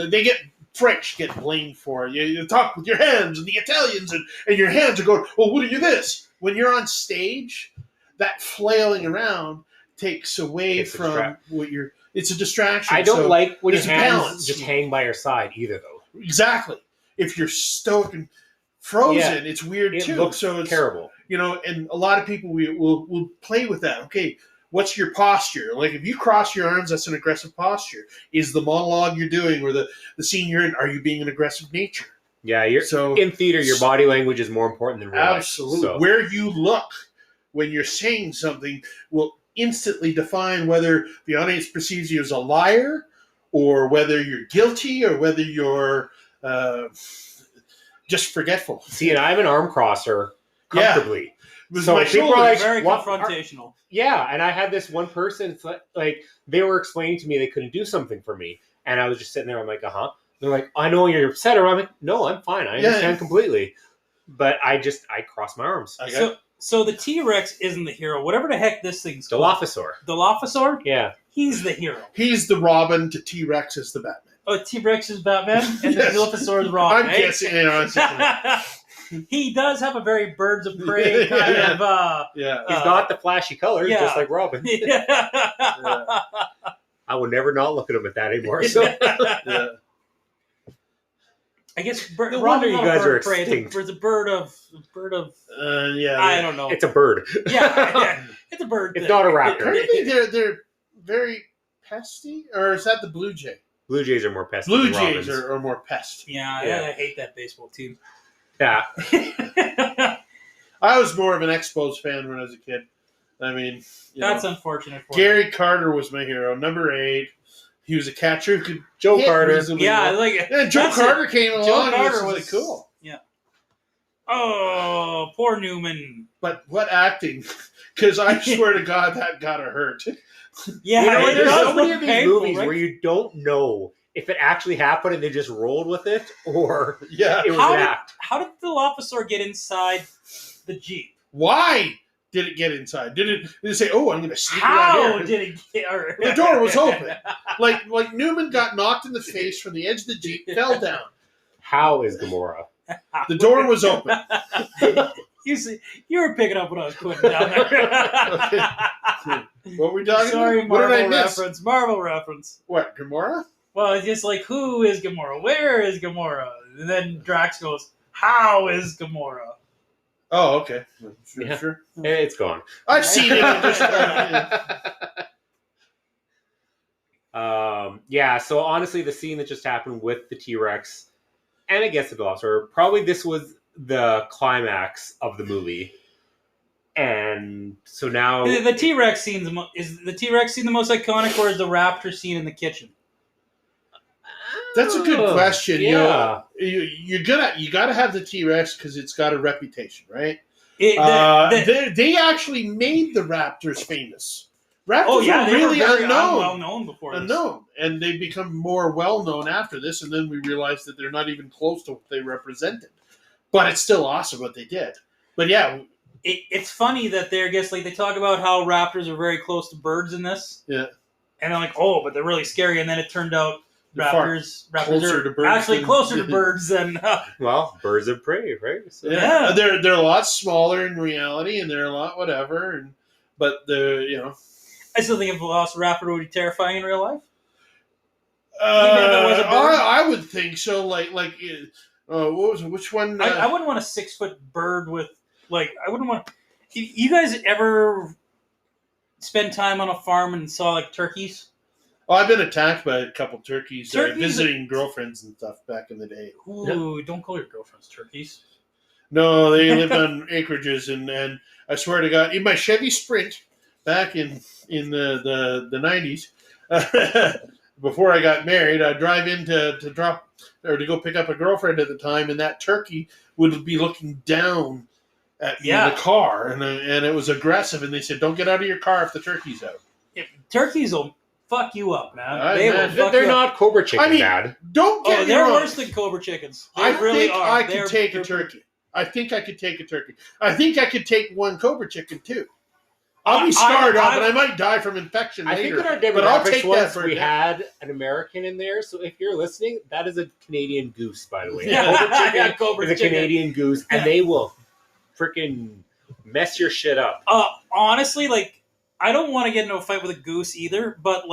they get French get blamed for it. You talk with your hands, and the Italians, and your hands are going, well, what are you this? When you're on stage, that flailing around takes away It's a from what you're. It's a distraction. I don't like when your there's a hands balance. just hang by your side either, though. Exactly. If you're stoic and frozen, it's weird It too. looks So it's terrible. and a lot of people will play with that. Okay, what's your posture? Like, if you cross your arms, that's an aggressive posture. Is the monologue you're doing or the scene you're in, are you being an aggressive nature? Yeah, in theater, your body language is more important than real life. Absolutely. So. Where you look when you're saying something will instantly define whether the audience perceives you as a liar or whether you're guilty or whether you're just forgetful. See, and I have an arm crosser comfortably. Yeah. So my people shoulder. are like, Very confrontational. Yeah, and I had this one person, it's like they were explaining to me they couldn't do something for me. And I was just sitting there, I'm like, uh-huh. They're like, I know you're upset. Or I'm like, no, I'm fine. I understand completely. But I cross my arms. So the T-Rex isn't the hero. Whatever the heck this thing's called. Dilophosaur? Yeah. He's the hero. He's the Robin to T-Rex is the Batman. Oh, T-Rex is Batman? And Yes. the Dilophosaur is Robin, I'm eh? guessing. He does have a very Birds of Prey kind of... Yeah. He's got the flashy colors, yeah. just like Robin. Yeah. I would never not look at him at that anymore. So. Yeah. I guess No wonder you guys are extinct. It's a bird of Yeah. I don't know. It's a bird. Yeah, it's a bird. It's not a raptor. Apparently they're very pesty, or is that the Blue Jay? Blue Jays are more pesky Blue than Jays robins. are more pest. Yeah, Yeah. I hate that baseball team. Yeah. I was more of an Expos fan when I was a kid. I mean, That's unfortunate for Gary Carter was my hero, number 8. He was a catcher who could Joe hit Carter. reasonably Yeah, well. like Yeah, Joe that's Carter it. came along. Joe and Carter was was cool. Yeah. Oh, poor Newman. But what acting? Because I swear to God, that got her hurt. Yeah, You know, it there's does so many look of these painful, movies right? where you don't know if it actually happened and they just rolled with it or Yeah. it was How an did- act. How did the Dilophosaur get inside the Jeep? Why did it get inside? Did it say, "Oh, I'm going to sneak How around here"? did it get? The door was open. Like Newman got knocked in the face from the edge of the Jeep, fell down. How is Gamora? The door was open. You see, you were picking up what I was putting down there. What were we talking Sorry, about? What did I Marvel miss? reference. Marvel reference. What, Gamora? Well, it's just like, who is Gamora? Where is Gamora? And then Drax goes, how is Gamora? Oh, okay. Sure, Yeah. sure. It's gone. I've seen it. I'm just, yeah, so honestly, the scene that just happened with the T-Rex and I guess the Velociraptor, probably this was the climax of the movie. And so now... The T-Rex scene is the T-Rex scene the most iconic, or is the raptor scene in the kitchen? That's a good question. Yeah. You gotta have the T-Rex because it's got a reputation, right? They actually made the Raptors famous. Raptors were they really were very unknown. well known before this. Unknown, and they become more well known after this. And then we realized that they're not even close to what they represented. But it's still awesome what they did. But yeah, it's funny that they're they talk about how raptors are very close to birds in this. Yeah, and they're like, oh, but they're really scary. And then it turned out raptors closer are to birds actually than- closer to birds than. Well, birds of prey, right? So, Yeah. they're a lot smaller in reality, and they're a lot whatever. But I still think a velociraptor would be terrifying in real life. Even if it was a bird? I would think so. Like what was it? Which one? I wouldn't want a 6-foot bird with I wouldn't want. You guys ever spend time on a farm and saw turkeys? Oh, I've been attacked by a couple turkeys, Turkeys- visiting girlfriends and stuff back in the day. Ooh, don't call your girlfriends turkeys. No, they lived on acreages, and I swear to God, in my Chevy Sprint back in the 90s, before I got married, I'd drive in to drop or to go pick up a girlfriend at the time, and that turkey would be looking down at me in the car, and it was aggressive, and they said, "Don't get out of your car if the turkey's out." Turkeys will fuck you up, man. They're not Cobra Chicken bad. Don't get me they're wrong. worse than Cobra chickens. They I really think are. I could take a turkey. I think I could take a turkey. I think I could take one Cobra Chicken too. I'll be scarred up, and I might die from infection I think later. in our but I'll take demographics that once for we a had an American in there. So if you're listening, that is a Canadian goose, by the way. Yeah. Cobra Chicken Yeah, Cobra is a Chicken. Canadian goose, and they will freaking mess your shit up. Honestly, I don't want to get into a fight with a goose either, but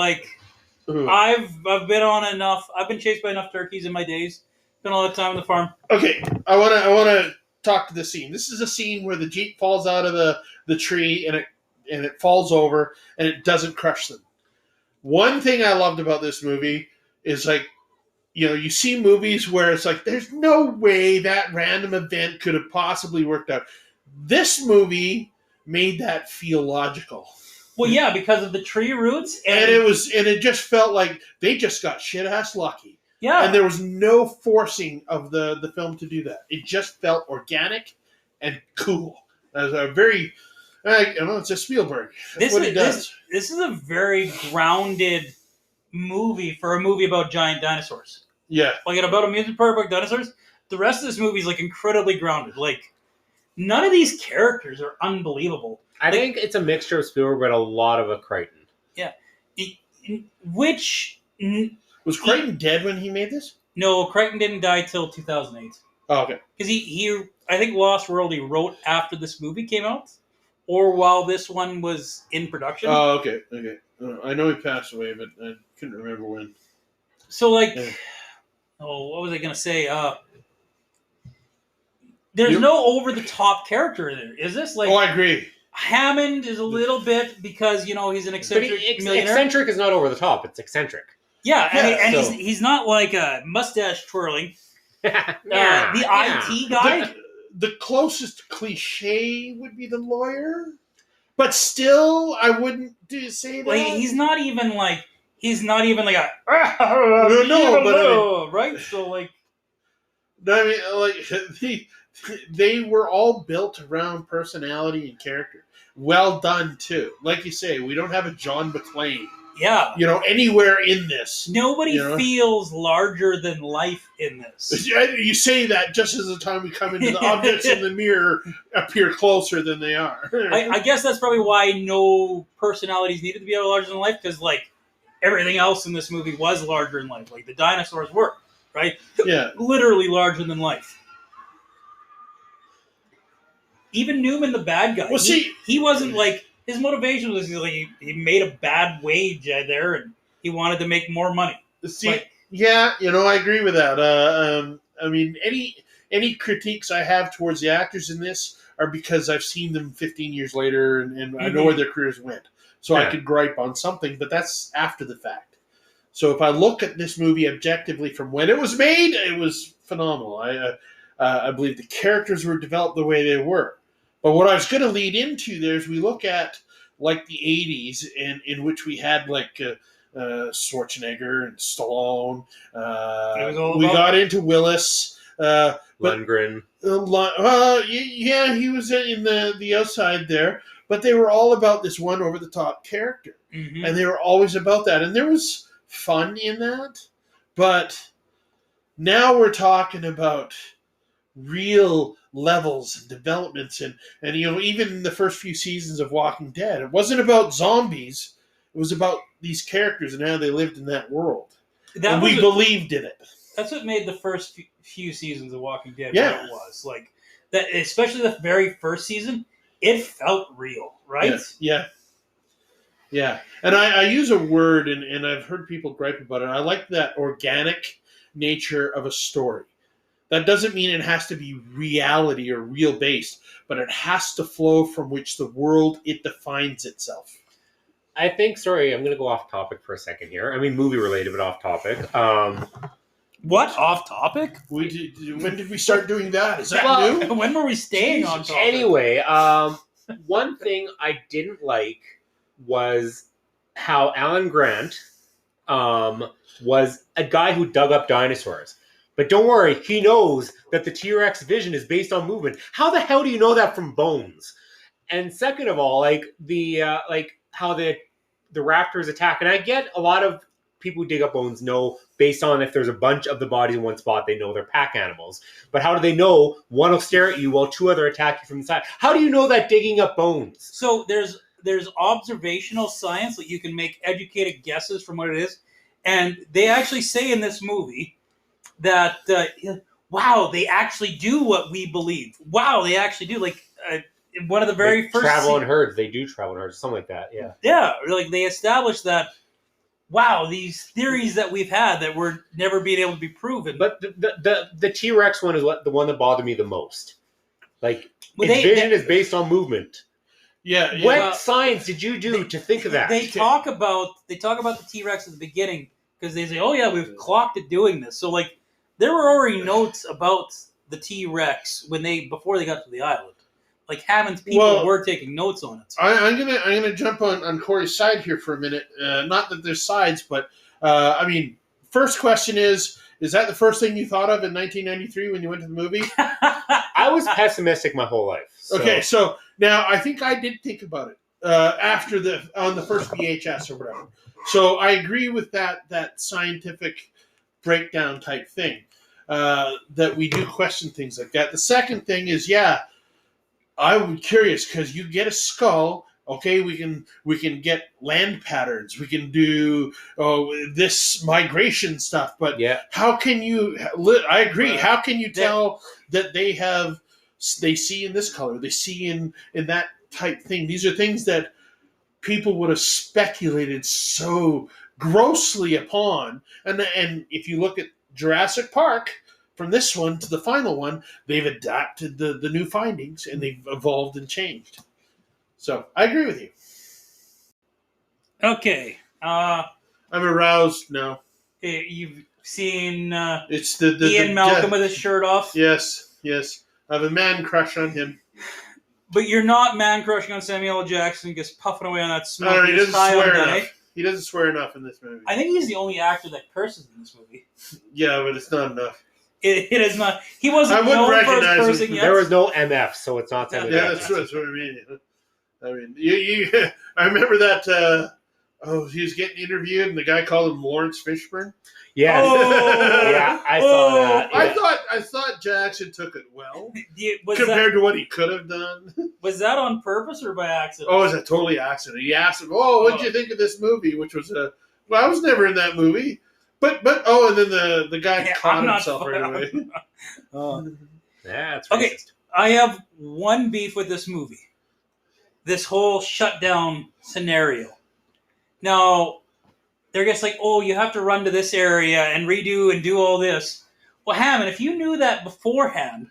Ooh. I've been on enough. I've been chased by enough turkeys in my days. Spent a lot of time on the farm. Okay, I want to talk to the scene. This is a scene where the Jeep falls out of the tree, and it falls over and it doesn't crush them. One thing I loved about this movie is like, you see movies where it's like, there's no way that random event could have possibly worked out. This movie made that feel logical. Well, yeah, because of the tree roots, and it just felt like they just got shit ass lucky. Yeah, and there was no forcing of the film to do that. It just felt organic and cool. As a very, it's a Spielberg. That's what he does. This is a very grounded movie for a movie about giant dinosaurs. Yeah, like about amusement park about dinosaurs. The rest of this movie is like incredibly grounded. Like none of these characters are unbelievable. I think it's a mixture of Spielberg, but a lot of a Crichton. Yeah, was Crichton dead when he made this? No, Crichton didn't die till 2008. Oh, okay. Because he I think Lost World he wrote after this movie came out, or while this one was in production. Oh, okay. I know he passed away, but I couldn't remember when. So, what was I going to say? There's no over-the-top character in there, is this? I agree. Hammond is a little bit because, he's an eccentric millionaire. Eccentric is not over the top, it's eccentric. Yeah, he's not like a mustache twirling. The IT guy. The closest cliched would be the lawyer, but still, I wouldn't say that. Like he's not even like a right. So they were all built around personality and character. Well done too. Like you say, we don't have a John McClane. Yeah. Anywhere in this. Nobody feels larger than life in this. You say that just as the time we come into the objects in the mirror appear closer than they are. I guess that's probably why no personalities needed to be larger than life, because everything else in this movie was larger than life. Like the dinosaurs were, right? Yeah. Literally larger than life. Even Newman, the bad guy. Well, he wasn't like... His motivation was he made a bad wage there, and he wanted to make more money. Yeah, I agree with that. I mean, any critiques I have towards the actors in this are because I've seen them 15 years later, and I know where their careers went. So I could gripe on something, but that's after the fact. So if I look at this movie objectively from when it was made, it was phenomenal. I believe the characters were developed the way they were. But what I was going to lead into there is we look at the 80s in which we had Schwarzenegger and Stallone. We got into Willis. Lundgren. Yeah, he was in the outside there. But they were all about this one over-the-top character. Mm-hmm. And they were always about that. And there was fun in that. But now we're talking about real levels and developments and even the first few seasons of Walking Dead, it wasn't about zombies, it was about these characters and how they lived in that world, and we believed in it. That's what made the first few seasons of Walking Dead what it was like. That, especially the very first season, it felt real, right? Yeah. And I use a word, and I've heard people gripe about it. I like that organic nature of a story. That doesn't mean it has to be reality or real based, but it has to flow from which the world it defines itself. I think, sorry, I'm going to go off topic for a second here. I mean, movie related, but off topic. What? Off topic? When did we start doing that? Is that new? When were we staying on topic? Anyway, one thing I didn't like was how Alan Grant was a guy who dug up dinosaurs. But don't worry, he knows that the T-Rex vision is based on movement. How the hell do you know that from bones? And second of all, how the raptors attack. And I get a lot of people who dig up bones know based on if there's a bunch of the bodies in one spot, they know they're pack animals. But how do they know one will stare at you while two other attack you from the side? How do you know that digging up bones? So there's observational science that you can make educated guesses from what it is. And they actually say in this movie that, wow, they actually do what we believe. Wow, they actually do. One of the very first... Travel in herds. They do travel in herds. Something like that, yeah. Yeah, they established that, wow, these theories that we've had that were never being able to be proven. But the T-Rex one is the one that bothered me the most. Its vision is based on movement. Yeah, yeah. What science did you do to think of that? They talk about the T-Rex at the beginning because they say, "Oh yeah, we've clocked it doing this." So like, there were already notes about the T-Rex before they got to the island. Like Hammond's people were taking notes on it. I'm gonna jump on Corey's side here for a minute. Not that there's sides, but I mean, first question is that the first thing you thought of in 1993 when you went to the movie? I was pessimistic my whole life. So. Okay, so now I think I did think about it on the first VHS or whatever. So I agree with that scientific breakdown type thing that we do question things like that. The second thing is, I'm curious because you get a skull. Okay, we can get land patterns. We can do this migration stuff. But how can you? I agree. How can you tell that they see in this color? They see in that type thing. These are things that people would have speculated so grossly upon. And if you look at Jurassic Park, from this one to the final one, they've adapted the new findings and they've evolved and changed. So I agree with you. Okay. I'm aroused now. You've seen It's the Ian Malcolm with his shirt off? Yes. I have a man crush on him. But you're not man crushing on Samuel L. Jackson, just puffing away on that smoke. I don't know, he doesn't swear enough. He doesn't swear enough in this movie. I think he's the only actor that curses in this movie. Yeah, but it's not enough. It is not. He wasn't I wouldn't known for his recognize cursing him. yet. There was no MF, so it's not Samuel Yeah, Jackson. that's what I mean. I mean, I remember that. He was getting interviewed, and the guy called him Lawrence Fishburne. Yes. Oh! Yeah, I saw that. Yeah. I thought Jackson took it well Was compared to what he could have done. Was that on purpose or by accident? Oh, it was a totally accident. He asked him, "Oh, what did you think of this movie?" Which was well, I was never in that movie. But and then the guy caught himself right away. That's racist. Okay, I have one beef with this movie. This whole shutdown scenario. Now, they're just like, oh, you have to run to this area and redo and do all this. Well, Hammond, if you knew that beforehand,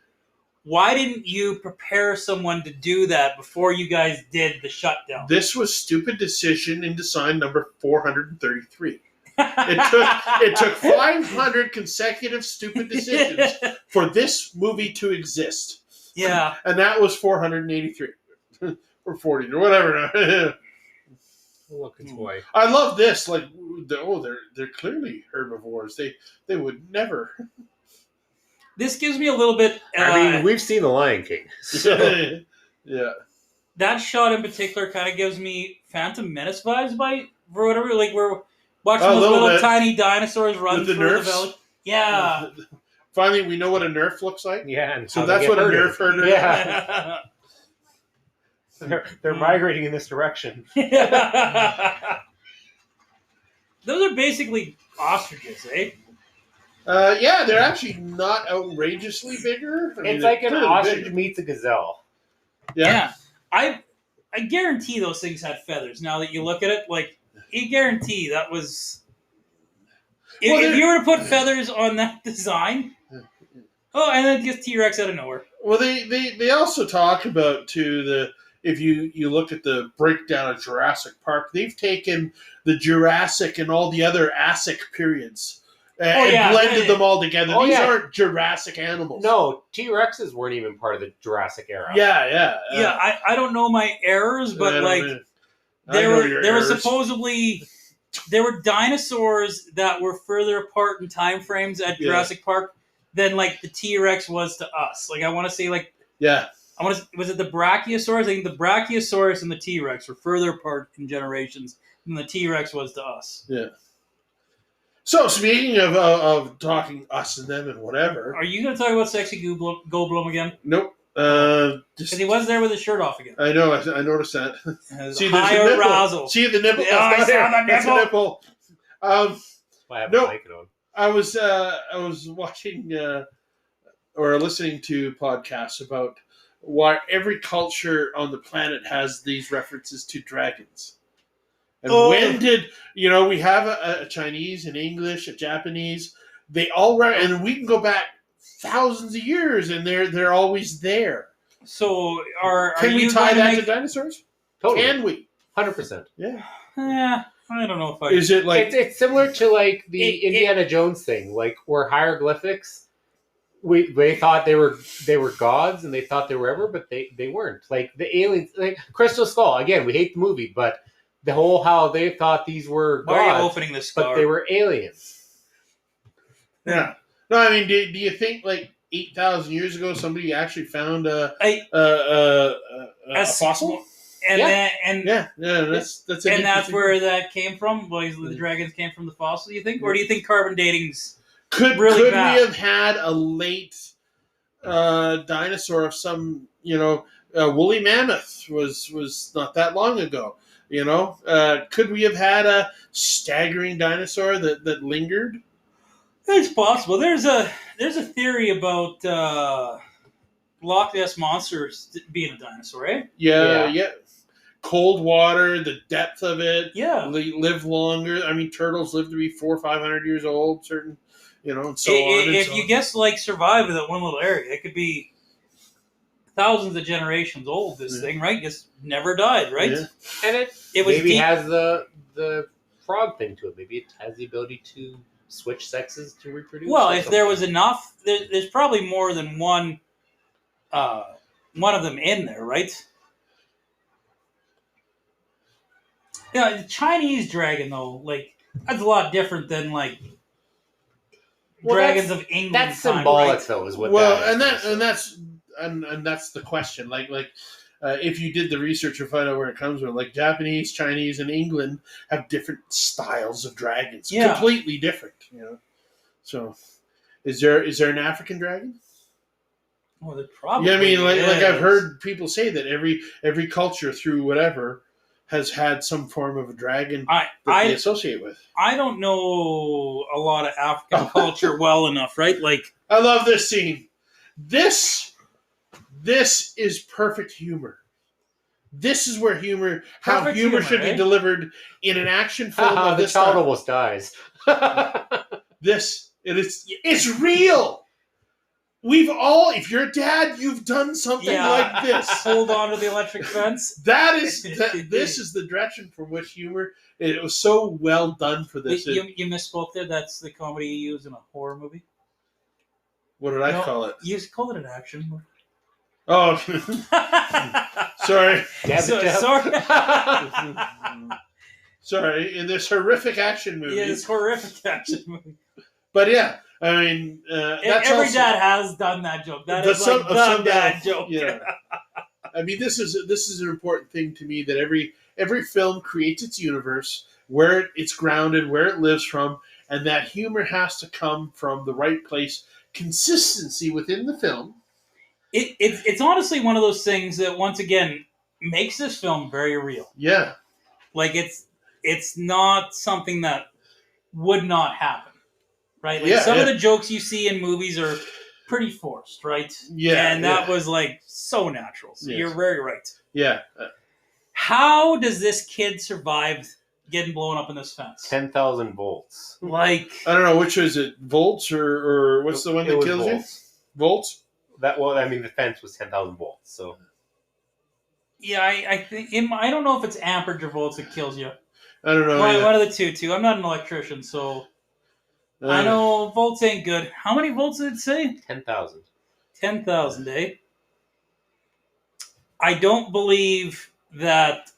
why didn't you prepare someone to do that before you guys did the shutdown? This was stupid decision in design number 433. It took 500 consecutive stupid decisions for this movie to exist. Yeah. And that was 483. Or 40, or whatever. Look, it's boy. I love this. Like, they're clearly herbivores. They would never. This gives me a little bit... I mean, we've seen The Lion King. So. Yeah. That shot in particular kind of gives me Phantom Menace vibes for whatever. Like, we're watching those little tiny dinosaurs run through the valley. Yeah. Finally, we know what a Nerf looks like. Yeah. And so that's what a Nerf herder is. Yeah. They're migrating in this direction. Those are basically ostriches, eh? Yeah, they're actually not outrageously bigger. It's like an ostrich meets a gazelle. Yeah. I guarantee those things had feathers. Now that you look at it, like, you guarantee that was... If you were to put feathers on that design... Oh, and then just T-Rex out of nowhere. Well, they also talk about, too, if you look at the breakdown of Jurassic Park, they've taken the Jurassic and all the other Asic periods and blended them all together. These aren't Jurassic animals. No, T-Rexes weren't even part of the Jurassic era. Yeah, I don't know my errors, but there were supposedly there were dinosaurs that were further apart in time frames at Jurassic Park than like the T-Rex was to us. Like I want to say was it the Brachiosaurus? I think the Brachiosaurus and the T-Rex were further apart in generations than the T-Rex was to us. Yeah. So, speaking of talking us and them and whatever... Are you going to talk about Sexy Goldblum again? Nope. Because he was there with his shirt off again. I know, I noticed that. See, high arousal. See the nipple? Oh, I saw the nipple. I have a blanket on. I was watching or listening to podcasts about why every culture on the planet has these references to dragons. And when did, we have a Chinese, an English, a Japanese, they all, and we can go back thousands of years and they're always there. So can we tie that to dinosaurs? Totally. Can we? 100%. Yeah. Yeah, I don't know if I. Is it like It's similar to like the It- Indiana Jones thing, like where hieroglyphics. They thought they were gods and they thought they were ever, but they weren't. Like the aliens, like Crystal Skull. Again, we hate the movie, but the whole how they thought these were Why are you gods, opening this but car? they were aliens. Yeah. No, I mean, do you think like 8,000 years ago somebody actually found a fossil? And Yeah. then, and Yeah, that's an and that's interesting- where that came from. Well, the dragons came from the fossil. You think, or do you think carbon dating's could bad? we have had a late dinosaur of some woolly mammoth was not that long ago. Could we have had a staggering dinosaur that lingered? It's possible. There's a theory about Loch Ness monsters being a dinosaur, eh? Yeah. Cold water, the depth of it. Yeah. Live longer. I mean, turtles live to be 400 or 500 years old. Certain, and so on. And If so you on. guess survive in that one little area, it could be thousands of generations old. This thing, right? Just never died, right? Yeah. And it was maybe deep. has the frog thing to it. Maybe it has the ability to switch sexes to reproduce. Well, or if there something. was enough, there's probably more than one of them in there, right? Yeah, the Chinese dragon though, that's a lot different than dragons of England. That's time, symbolic, right? though, is what. Well, that is. and that's the question. If you did the research and find out where it comes from, like Japanese, Chinese, and England have different styles of dragons, Yeah. completely different. So, is there an African dragon? Well, there probably. Yeah, I mean, like I've is. heard people say that every culture through whatever has had some form of a dragon that they associate with. I don't know a lot of African culture well enough, right? I love this scene. This is perfect humor. This is where humor Perfect humor humor, should eh? be delivered in an action film of the this child time. almost dies. It's real. We've all, if you're a dad, you've done something like this. Hold on to the electric fence. This is the direction from which humor. It was so well done for this. You misspoke there. That's the comedy you use in a horror movie. What did I call it? You call it an action movie. Oh, sorry. Sorry. Sorry. In this horrific action movie. Yeah, it's horrific action movie. But yeah, I mean, that's every also, dad has done that joke. That but is like the dad joke. Yeah. I mean, this is an important thing to me that every film creates its universe, where it's grounded, where it lives from, and that humor has to come from the right place. Consistency within the film. It's honestly one of those things that once again makes this film very real. Yeah. It's not something that would not happen, right? Some of the jokes you see in movies are pretty forced, right? Yeah. And that was so natural. So you're very right. Yeah. How does this kid survive getting blown up in this fence? 10,000 volts. I don't know, which is it, volts or what's the one that kills volts. you? Volts? The fence was 10,000 volts. So yeah, I think I don't know if it's amperage or volts that kills you. I don't know. One of the two. I'm not an electrician, so I know volts ain't good. How many volts did it say? 10,000. 10,000, eh? I don't believe that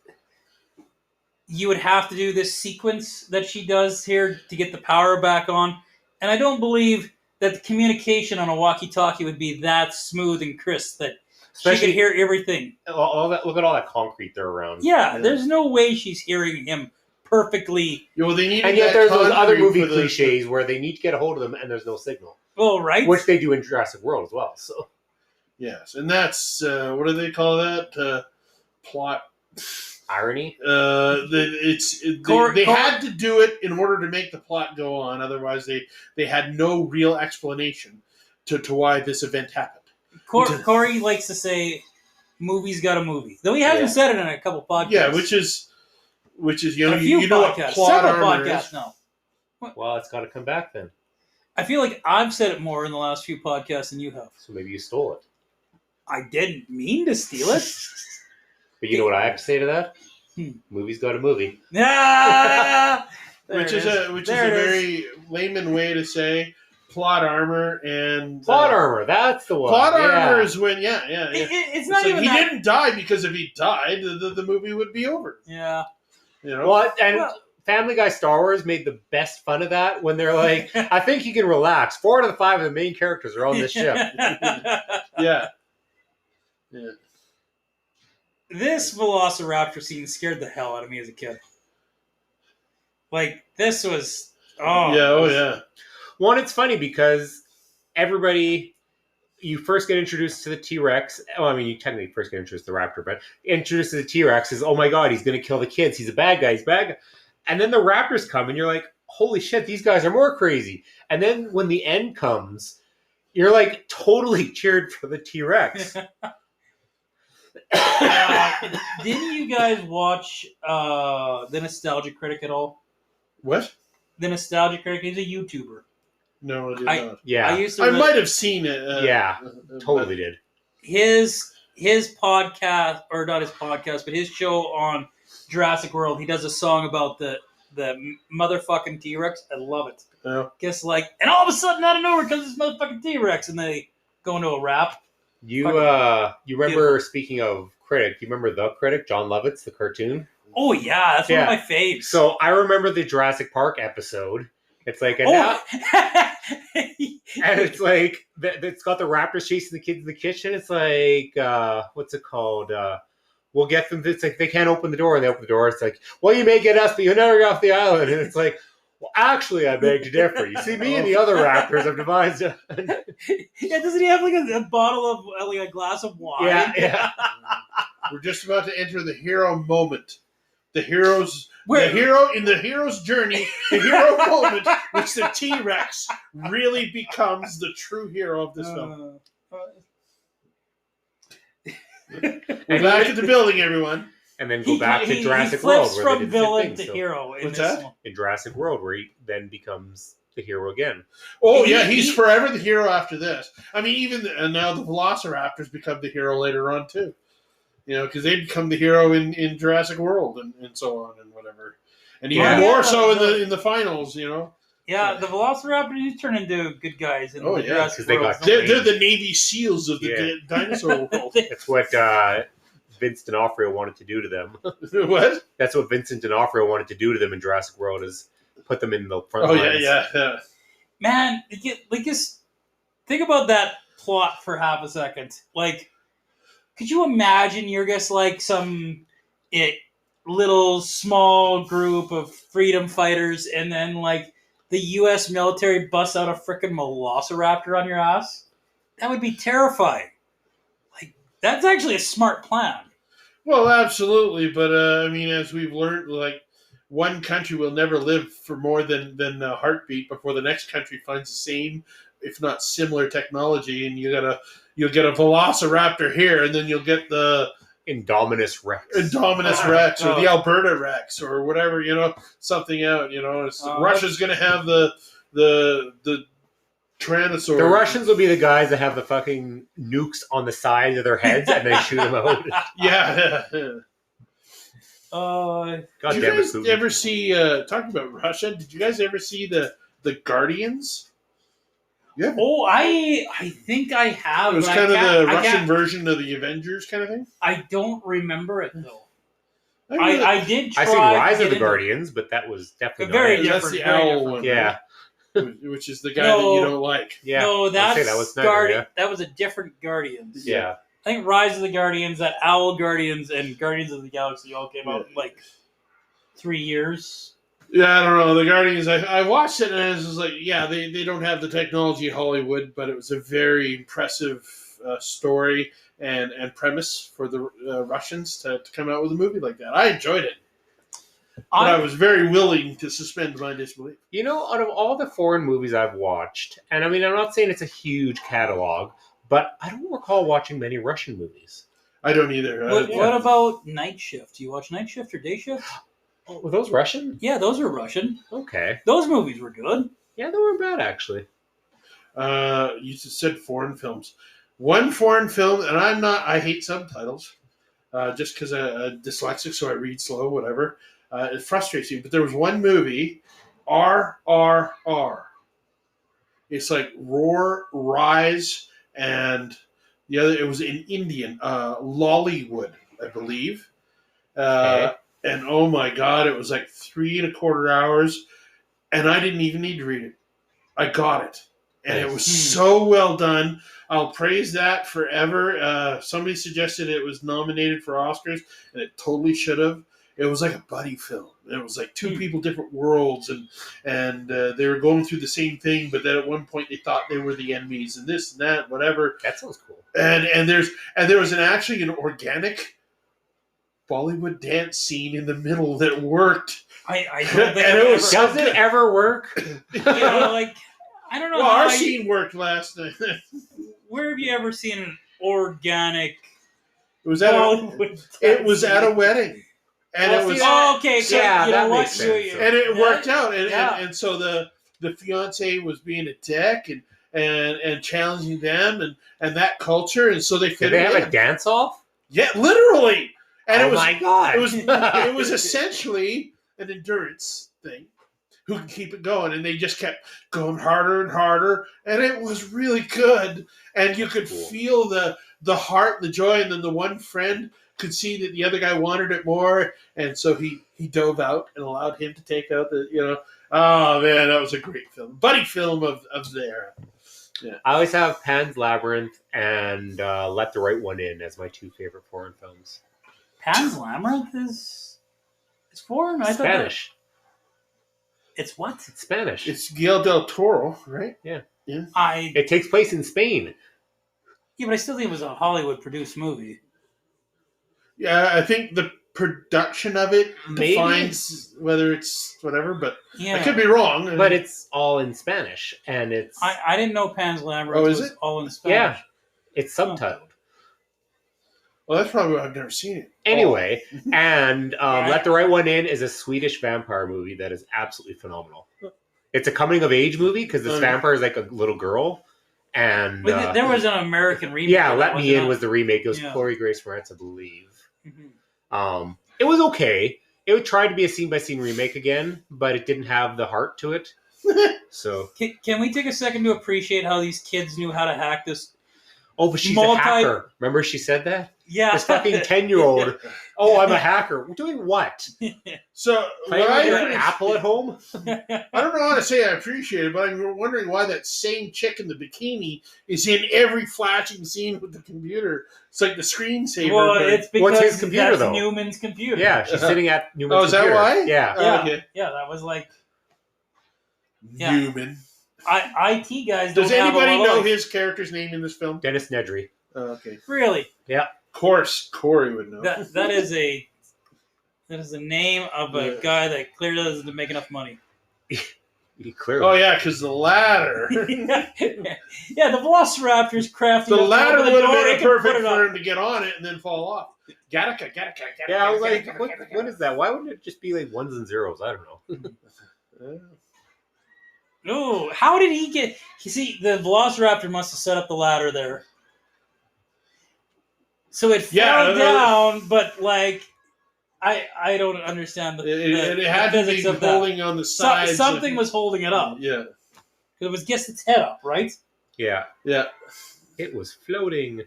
you would have to do this sequence that she does here to get the power back on. And I don't believe that the communication on a walkie-talkie would be that smooth and crisp that she could hear everything. All that. Look at all that concrete they're around. Yeah, there's no way she's hearing him perfectly. Well, they need. And yet there's those other movie cliches where they need to get a hold of them and there's no signal. Well, right? Which they do in Jurassic World as well. So yes, and that's what do they call that? Plot irony. They had to do it in order to make the plot go on. Otherwise, they had no real explanation to why this event happened. Corey likes to say, "Movies got a movie," though he hasn't said it in a couple podcasts. Yeah, which is you know podcasts, what plot several armor podcasts is. now. Well, it's got to come back then. I feel like I've said it more in the last few podcasts than you have. So maybe you stole it. I didn't mean to steal it. But you know what I have to say to that? Hmm. Movie's got a movie. Yeah, Which is a very layman way to say plot armor and Plot armor, that's the one. Plot yeah. armor is when It's not like even he that. didn't die, because if he died, the movie would be over. Yeah. You know. Well, and Family Guy Star Wars made the best fun of that when they're like, I think you can relax. 4 out of the 5 of the main characters are on this ship. Yeah. This Velociraptor scene scared the hell out of me as a kid. Like, this was... yeah. One, it's funny because everybody... You first get introduced to the T-Rex. Well, I mean, you technically first get introduced to the Raptor, but introduced to the T-Rex is, oh my god, he's going to kill the kids. He's a bad guy. He's a bad guy. And then the Raptors come, and you're like, holy shit, these guys are more crazy. And then when the end comes, you're like totally cheered for the T-Rex. Didn't you guys watch The Nostalgia Critic at all? What? The Nostalgia Critic, he's a YouTuber. No, I did not. Yeah. I might have seen it. Totally did. His podcast, or not his podcast, but his show on Jurassic World, he does a song about the motherfucking T-Rex. I love it. Yeah. Guess and all of a sudden out of nowhere comes this motherfucking T-Rex, and they go into a rap. You remember, beautiful. Speaking of Critic, you remember The Critic, John Lovitz, the cartoon? Oh yeah, that's one of my faves. So I remember the Jurassic Park episode. It's like and it's like it's got the raptors chasing the kids in the kitchen. It's like what's it called? We'll get them. It's like they can't open the door, and they open the door. It's like, well, you may get us, but you'll never get off the island. And it's like, well, actually, I beg to differ. You see, me and the other raptors have devised. Yeah, doesn't he have like a bottle of like a glass of wine? Yeah. We're just about to enter the hero moment. The hero in the hero's journey, the hero moment, which the T-Rex really becomes the true hero of this film. We're back at the building, everyone. And then go back to Jurassic World. He flips from villain to hero. What's that? In Jurassic World, where he then becomes the hero again. Oh, yeah, he's forever the hero after this. I mean, and now the Velociraptors become the hero later on, too. You know, because they become the hero in Jurassic World and so on and whatever. And even more so in the finals, you know. Yeah, the Velociraptors turn into good guys in Jurassic World. They're the Navy SEALs of the dinosaur world. That's what Vincent D'Onofrio wanted to do to them. What? That's what Vincent D'Onofrio wanted to do to them in Jurassic World, is put them in the front lines. Yeah. Man, just think about that plot for half a second. Like, could you imagine you're just like some little small group of freedom fighters, and then like the U.S. military busts out a freaking Velociraptor on your ass? That would be terrifying. Like, that's actually a smart plan. Well, absolutely, but I mean, as we've learned, like, one country will never live for more than a heartbeat before the next country finds the same, if not similar, technology, and you'll get a Velociraptor here, and then you'll get the Indominus Rex, or the Alberta Rex, or whatever, you know, something out. You know, Russia's going to have the Tyrannosaur. The Russians will be the guys that have the fucking nukes on the sides of their heads, and they shoot them out. Yeah. God did you guys ever see? Talking about Russia, did you guys ever see the Guardians? Yeah. Oh, I think I have. It was kind of the Russian version of the Avengers kind of thing. I don't remember it though. I did try. I seen Rise of the Guardians, but that was definitely very not different. That's the owl one. Yeah. Which is the guy that you don't like. Yeah. No, that was Snyder, yeah. That was a different Guardians. Yeah. I think Rise of the Guardians, that Owl Guardians, and Guardians of the Galaxy all came out in like 3 years. Yeah, I don't know. The Guardians, I watched it and I was just like, yeah, they don't have the technology of Hollywood, but it was a very impressive story and premise for the Russians to come out with a movie like that. I enjoyed it. But I was very willing to suspend my disbelief. You know, out of all the foreign movies I've watched, and I mean, I'm not saying it's a huge catalog, but I don't recall watching many Russian movies. I don't either. What about Night Shift? Do you watch Night Shift or Day Shift? Oh, were those Russian? Yeah, those were Russian. Okay. Those movies were good. Yeah, they weren't bad, actually. You just said foreign films. One foreign film, and I hate subtitles, just because I'm dyslexic, so I read slow, whatever. It frustrates me. But there was one movie, RRR. It's like Roar, Rise, and the other, it was in Indian, Lollywood, I believe. Okay. And oh my God, it was like 3.25 hours, and I didn't even need to read it. I got it. And it was so well done. I'll praise that forever. Somebody suggested it was nominated for Oscars, and it totally should have. It was like a buddy film. It was like two people, different worlds, and they were going through the same thing. But then at one point they thought they were the enemies, and this and that, whatever. That sounds cool. And there was actually an organic Bollywood dance scene in the middle that worked. I don't think And I've it was ever- Does it ever work? you know, like I don't know. Well, how our you- scene worked last night. where have you ever seen an organic? It was at Bollywood it was dance at a scene? wedding, and Well, it was see that- Oh, okay. So Yeah, you know that what? makes sense. and it worked out, Yeah. and so the fiance was being a dick and challenging them and that culture, and so they Did fit they it have in. a dance off? Yeah, literally, and oh it was my god! it was essentially an endurance thing. Who can keep it going? And they just kept going harder and harder, and it was really good. And you could Cool. feel the heart, the joy, and then the one friend could see that the other guy wanted it more, and so he dove out and allowed him to take out the. Oh man, that was a great film, buddy film of the era. I always have Pan's Labyrinth and Let the Right One In as my two favorite foreign films. Pan's Labyrinth is foreign. I thought that- Spanish. It's what? It's Spanish. It's Guillermo del Toro, right? It takes place in Spain. Yeah, but I still think it was a Hollywood produced movie. Yeah, I think the production of it Maybe defines whether it's whatever, but Yeah, I could be wrong. But it's all in Spanish, and it's I didn't know Pan's Labyrinth Oh, is was it? all in Spanish. it's subtitled. Well, that's probably why I've never seen it. Anyway, and Yeah. Let the Right One In is a Swedish vampire movie that is absolutely phenomenal. It's a coming of age movie because this Okay. vampire is like a little girl, and But there was an American remake. yeah, of that, Let Me wasn't In it? was the remake. It was Yeah. Chloe Grace Moretz, I believe. Mhm. It was okay. It tried to be a scene by scene remake again, but it didn't have the heart to it. So, Can we take a second to appreciate how these kids knew how to hack this? but she's Multi- a hacker. Remember she said that? Yeah, This fucking 10-year-old. Oh, I'm a hacker. Doing what? So Playing what with your I Apple at home? don't know how to say I appreciate it, but I'm wondering why that same chick in the bikini is in every flashing scene with the computer. It's like the screensaver. Well, but- it's because What's his computer, that's though? Newman's computer. Yeah, she's sitting at Newman's Oh, is that computer. why? Yeah. Oh, Yeah, okay. yeah, that was like Yeah. Newman. IT guys. Don't Does have a anybody lot of know life. his character's name in this film? Dennis Nedry. Oh, okay. Really? Of course, Corey would know. That is a name of a Yeah. guy that clearly doesn't make enough money. He clearly. Oh yeah, because the ladder. Yeah, the Velociraptor's crafting. The up ladder over the would have door, been it can put perfect it up. for him to get on it and then fall off. Gattaca. Yeah, I was like, what is that? Why wouldn't it just be like ones and zeros? I don't know. No, how did he get? You see, the Velociraptor must have set up the ladder there, so it fell down. But like, I don't understand the It had to be physics of that. holding on the sides. Something was holding it up. Yeah. It was just its head up, right? Yeah. Yeah. It was floating.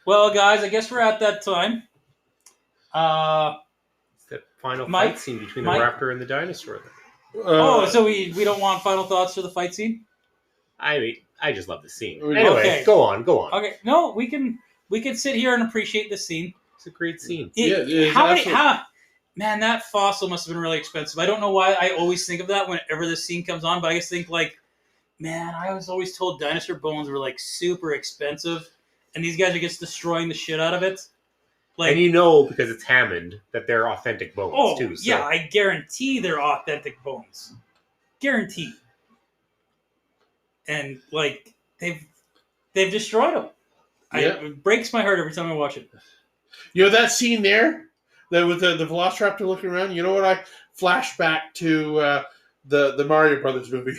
Well, guys, I guess we're at that time. It's that final Mike- fight scene between Mike- the raptor and the dinosaur. So we don't want final thoughts for the fight scene? I mean, I just love the scene. Okay. Anyway, go on. Okay, no, we can sit here and appreciate the scene. It's a great scene. Yeah, How many? absolutely. Man, that fossil must have been really expensive. I don't know why I always think of that whenever this scene comes on, but I just think like, man, I was always told dinosaur bones were like super expensive, and these guys are just destroying the shit out of it. Like, And you know, because it's Hammond, that they're authentic bones, oh too. So. yeah, I guarantee they're authentic bones, guarantee. And like they've destroyed them. Yeah. It breaks my heart every time I watch it. You know that scene there, with the Velociraptor looking around. You know what I flash back to the Mario Brothers movie.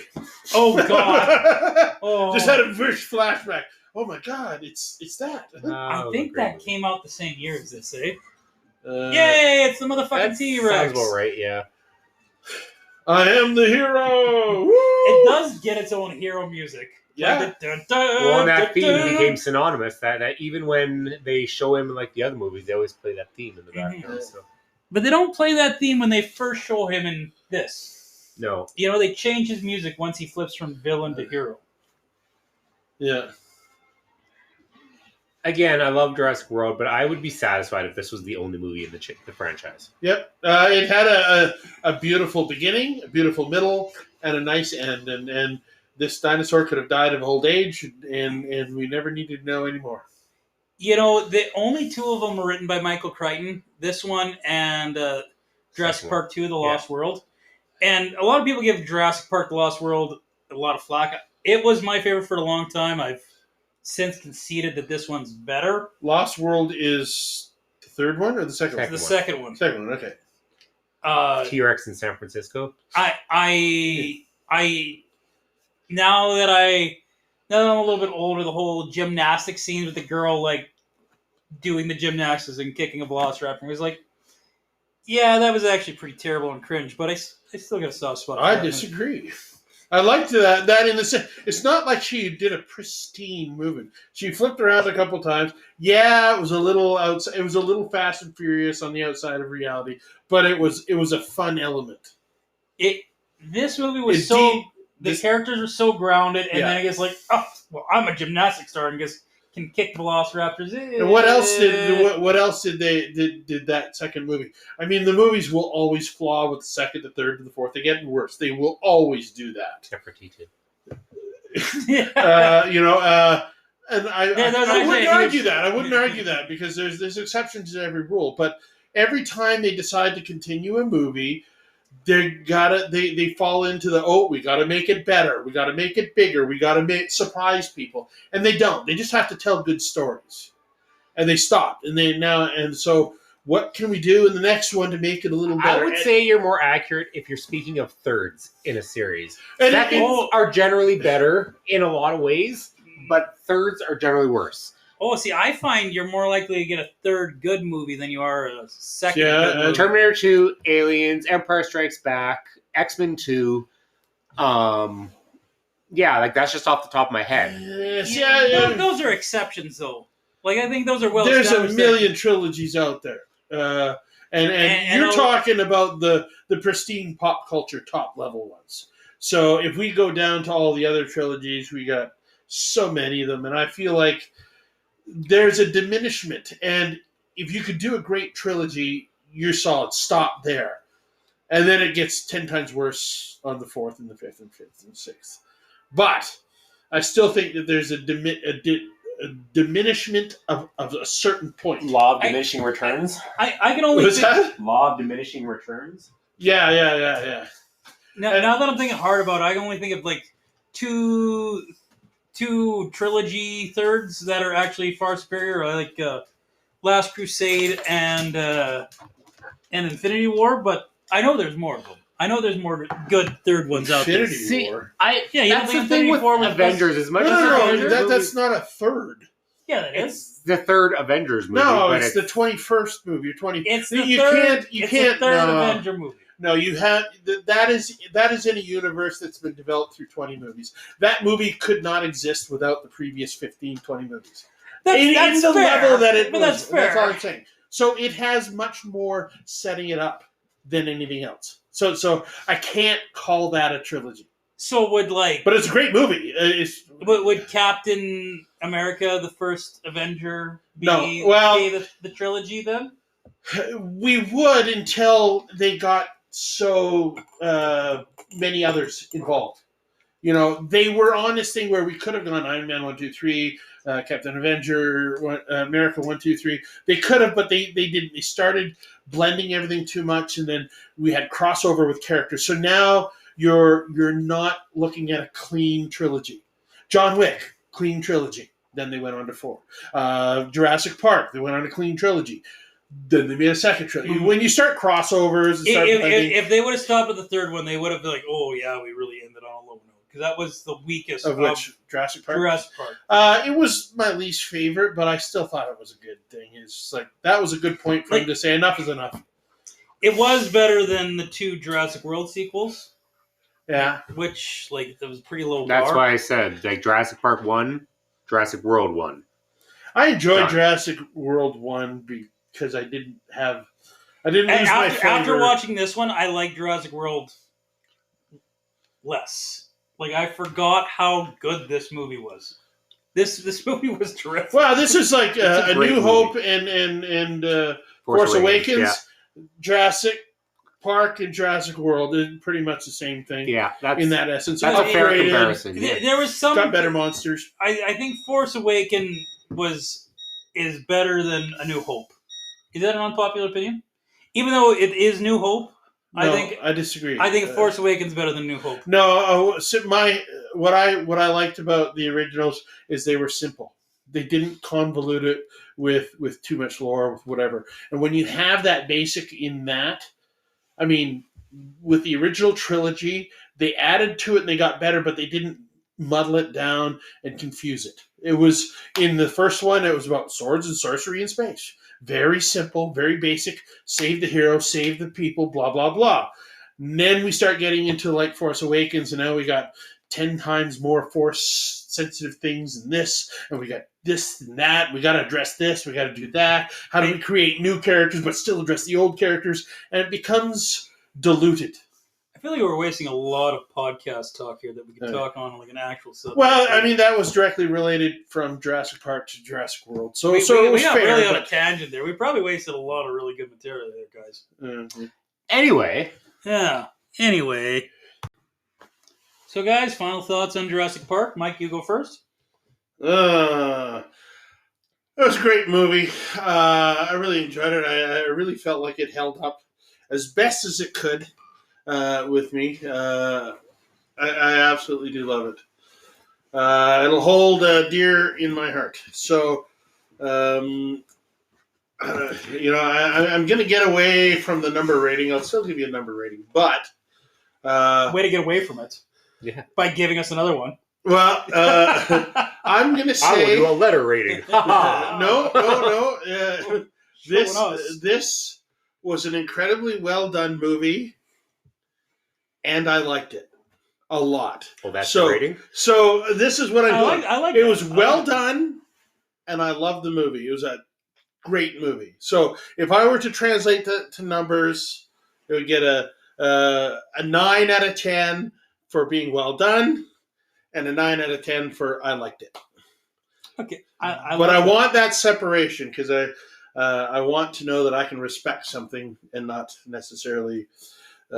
Oh God! Oh, Just had a first flashback. oh my god, it's that. I think that came out the same year as this, eh? Uh, Yay, it's the motherfucking That T-Rex. sounds about right, yeah. I am the hero. Woo! It does get its own hero music. Yeah. Like the dun, dun, Well, and that dun, theme dun. became synonymous. That even when they show him in like the other movies, they always play that theme in the Mhm. background. So But they don't play that theme when they first show him in this. no, You know, they change his music once he flips from villain to hero. Yeah. again, I love Jurassic World, but I would be satisfied if this was the only movie in the franchise. Yep. It had a beautiful beginning, a beautiful middle, and a nice end. And this dinosaur could have died of old age, and we never needed to know anymore. You know, the only two of them were written by Michael Crichton. This one and Jurassic Second Park 2, The Lost World. And a lot of people give Jurassic Park, The Lost World a lot of flack. It was my favorite for a long time. I've since conceded that this one's better. Lost World is the third one or the second It's one? the second one. Second one, okay. T-Rex in San Francisco. I now that I'm a little bit older, the whole gymnastic scene with the girl like doing the gymnastics and kicking a velociraptor was like, yeah, that was actually pretty terrible and cringe. But I still got a soft spot. I disagree. I liked that in the it's not like she did a pristine movement. She flipped around a couple times. Yeah, it was a little outside. It was a little Fast and Furious on the outside of reality, but it was a fun element. This movie was the characters were so grounded, and then it gets like, oh, well, I'm a gymnastics star and can kick the velociraptors. And what else did did that second movie? I mean, the movies will always flaw with the second, the third, and the fourth. They get worse. They will always do that. Except for T2. And I wouldn't argue that. I wouldn't argue that because there's exceptions to every rule. But every time they decide to continue a movie, they fall into we gotta make it better, we gotta make it bigger, we gotta surprise people, and they don't. They just have to tell good stories, and they stop, and so what can we do in the next one to make it a little better? I would say you're more accurate if you're speaking of thirds in a series. And Seconds are generally better in a lot of ways, but thirds are generally worse. Oh, see, I find you're more likely to get a third good movie than you are a second good movie. Terminator 2, Aliens, Empire Strikes Back, X-Men 2. Yeah, like that's just off the top of my head. Those are exceptions, though. Like, I think those are well There's established. a million trilogies out there. And you're talking about the pristine pop culture top level ones. So if we go down to all the other trilogies, we got so many of them, and I feel like there's a diminishment. And if you could do a great trilogy, you're solid. Stop there, and then it gets 10 times worse on the fourth and the fifth and sixth. But I still think that there's a diminishment of a certain point. Law of diminishing returns. I can only What's that? Law of diminishing returns. Yeah. Now that I'm thinking hard about it, I can only think of like two trilogy thirds that are actually far superior, like Last Crusade and Infinity War. But I know there's more of them. I know there's more good third ones out there. Infinity War. That's the thing with Avengers. As much as That's not a third. Yeah, that is. It's the third Avengers movie. No, it's the 21st movie. It's the you third. You it's can't. the third No. Avenger movie. No, you have that is in a universe that's been developed through 20 movies. That movie could not exist without the previous 15, 20 movies. That's the fair, level that it but was. that's fair. That's all I'm saying. So it has much more setting it up than anything else. So I can't call that a trilogy. So But it's a great movie. Would Captain America, the first Avenger, be the trilogy then? We would until they got so many others involved. You know, they were on this thing where we could have gone Iron Man 1, 2, 3, Captain Avenger, America 1, 2, 3. They could have, but they didn't. They started blending everything too much, and then we had crossover with characters. So now you're not looking at a clean trilogy. John Wick, clean trilogy. Then they went on to 4. Jurassic Park, they went on a clean trilogy. Then they made a second trilogy. Mm-hmm. When you start crossovers, if they would have stopped at the third one, they would have been like, "Oh yeah, we really ended on a low note." because that was the weakest Of which Jurassic Park? Jurassic Park. It was my least favorite, but I still thought it was a good thing. It's just like that was a good point for him to say enough is enough. It was better than the 2 Jurassic World sequels. Yeah. Which, like, it was pretty low That's bar. why I said, like, Jurassic Park 1, Jurassic World 1. I enjoyed Done. Jurassic World 1 because I didn't lose my flavor. After watching this one, I like Jurassic World less. Like, I forgot how good this movie was. This movie was terrific. Well, this is like a a great New movie. Hope and Force Awakens. Yeah. Jurassic Park and Jurassic World is pretty much the same thing. Yeah, that's In that essence, that's a fair upgraded, comparison. Yeah. There was some... got better monsters. I think Force Awakens is better than A New Hope. Is that an unpopular opinion? Even though it is New Hope, No, I disagree. I think Force Awakens is better than New Hope. No, so what I liked about the originals is they were simple. They didn't convolute it with too much lore, with whatever. And when you have that basic in that, I mean, with the original trilogy, they added to it and they got better, but they didn't muddle it down and confuse it. It was, in the first one, it was about swords and sorcery in space. Very simple, very basic. Save the hero, save the people, blah, blah, blah. And then we start getting into like Force Awakens, and now we got 10 times more force sensitive things than this, and we got this and that. We got to address this, we got to do that. How do we create new characters but still address the old characters? And it becomes diluted. I feel like we're wasting a lot of podcast talk here that we could talk on like an actual subject. Well, I mean, that was directly related from Jurassic Park to Jurassic World. So we it was got fair. really on a tangent there. We probably wasted a lot of really good material there, guys. Anyway, Yeah. Anyway. So, guys, final thoughts on Jurassic Park. Mike, you go first. It was a great movie. I really enjoyed it. I really felt like it held up as best as it could with me. I absolutely do love it. It'll hold dear in my heart. So, I'm going to get away from the number rating. I'll still give you a number rating, but Way to get away from it. Yeah. By giving us another one. well, I'm going to I will say do a letter rating. no. Showing us. This was an incredibly well done movie, and I liked it a lot. Well, that's So- the rating. So this is what I'm doing. I like It that. was I well like that. done, and I loved the movie. It was a great movie. So if I were to translate that to numbers, it would get a 9 out of 10 for being well done, and a 9 out of 10 for I liked it. Okay. But like I that. want that separation because I want to know that I can respect something and not necessarily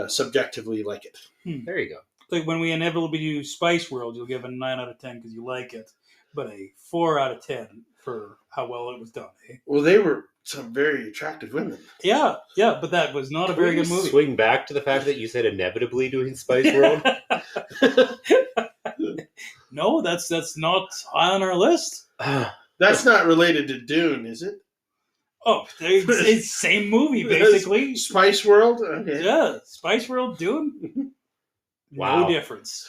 subjectively like it. There you go. Like when we inevitably do Spice World, you'll give a 9 out of 10 because you like it, but a 4 out of 10 for how well it was done. Eh? Well, they were some very attractive women. Yeah, but that was not a very good movie. Swing back to the fact that you said inevitably doing Spice World. No, that's not high on our list. That's not related to Dune, is it? Oh, it's same movie basically. Spice World? Okay. Yeah, Spice World, Dune. Wow. No difference.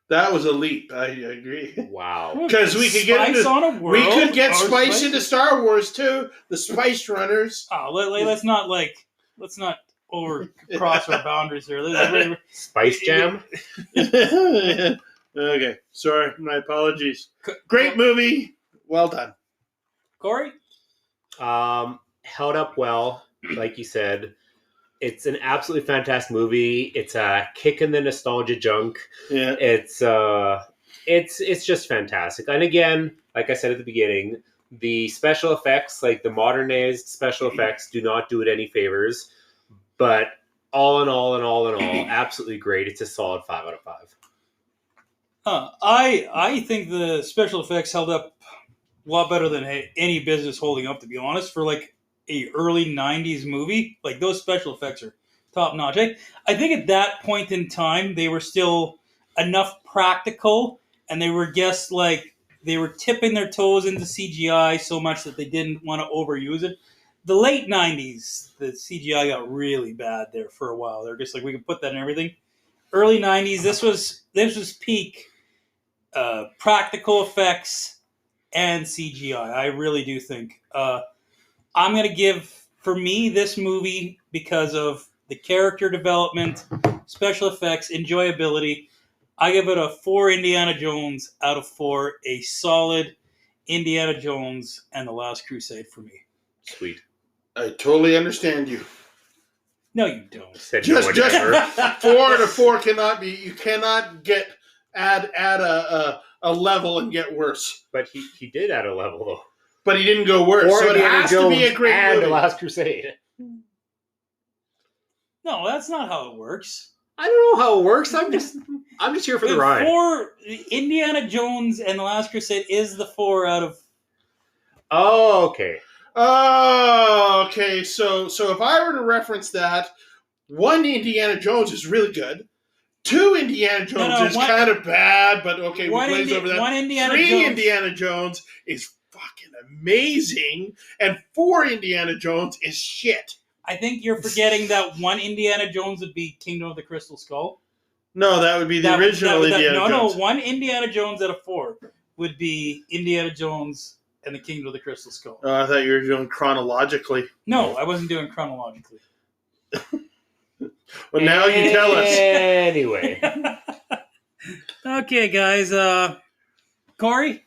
That was a leap. I agree. Wow. Because we could get Spice into, on a world. we could get or Spice into Star Wars too. The Spice Runners. Oh, let's not over cross our boundaries here. Spice Jam? Okay, sorry, my apologies. Great movie, well done. Corey? Held up well, like you said. It's an absolutely fantastic movie. It's a kick in the nostalgia junk. Yeah, It's just fantastic. And again, like I said at the beginning, the special effects, like the modernized special effects, do not do it any favors. But all in all, absolutely great. It's a solid 5 out of 5. I think the special effects held up a lot better than any business holding up, to be honest, for like a early 90s movie. Like those special effects are top notch. I think at that point in time they were still enough practical, and they were just like they were tipping their toes into CGI so much that they didn't want to overuse it. The late 90s, the CGI got really bad there for a while. They're just like, we can put that in everything. early '90s. This was peak practical effects and CGI. I really do think. I'm gonna give, for me, this movie, because of the character development, special effects, enjoyability, I give it a 4 Indiana Jones out of 4. A solid Indiana Jones and the Last Crusade for me. Sweet. I totally understand you. No, you don't. Said no one ever. 4 out of 4 cannot be. You cannot add a level and get worse. But he did add a level though. But he didn't go worse. Or So it Indiana has Jones to be a great and movie. The Last Crusade. No, that's not how it works. I don't know how it works. I'm just here for the ride. 4 Indiana Jones and the Last Crusade is the 4 out of. Oh, okay. Oh, okay. So if I were to reference that, 1 Indiana Jones is really good. 2 Indiana Jones is kind of bad, but okay, we glaze over that. 1 Indiana 3 Jones. Indiana Jones is fucking amazing, and 4 Indiana Jones is shit. I think you're forgetting that 1 Indiana Jones would be Kingdom of the Crystal Skull. No, that would be the original Indiana Jones. No, 1 Indiana Jones out of 4 would be Indiana Jones and the Kingdom of the Crystal Skull. Oh, I thought you were doing chronologically. No, I wasn't doing chronologically. Well, now you tell us. Anyway. Okay, guys. Corey?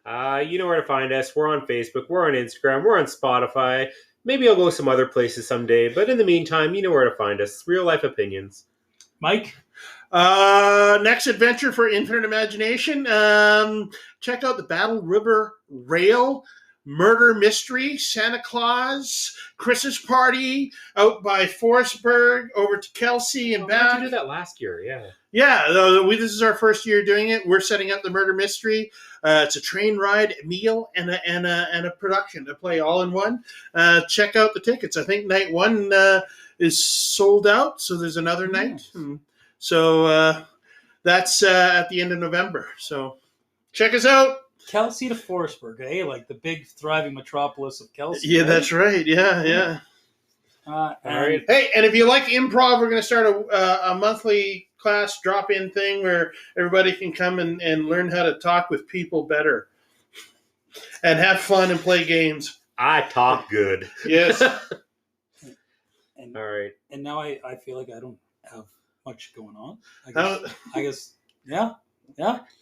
You know where to find us. We're on Facebook. We're on Instagram. We're on Spotify. Maybe I'll go some other places someday. But in the meantime, you know where to find us. Real Life Opinions. Mike? Next adventure for Infinite Imagination. Check out the Battle River Rail Murder Mystery, Santa Claus, Christmas Party, out by Forestburg, over to Kelsey and back. We did that last year, yeah. Yeah, this is our first year doing it. We're setting up the Murder Mystery. It's a train ride, a meal, and a production to play all in one. Check out the tickets. I think night 1 is sold out, so there's another night. So that's at the end of November. So check us out. Kelsey to Forestburg, eh? Like the big thriving metropolis of Kelsey. Yeah, right? that's right. Yeah. All right. Hey, and if you like improv, we're going to start a monthly class drop-in thing where everybody can come and learn how to talk with people better and have fun and play games. I talk good. Yes. All right. And now I feel like I don't have much going on. I guess yeah.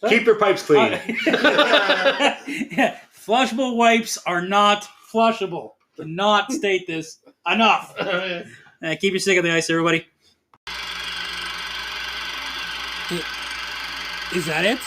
Keep your pipes clean. Yeah. Flushable wipes are not flushable. Cannot state this enough. Keep your stick on the ice, everybody. Is that it?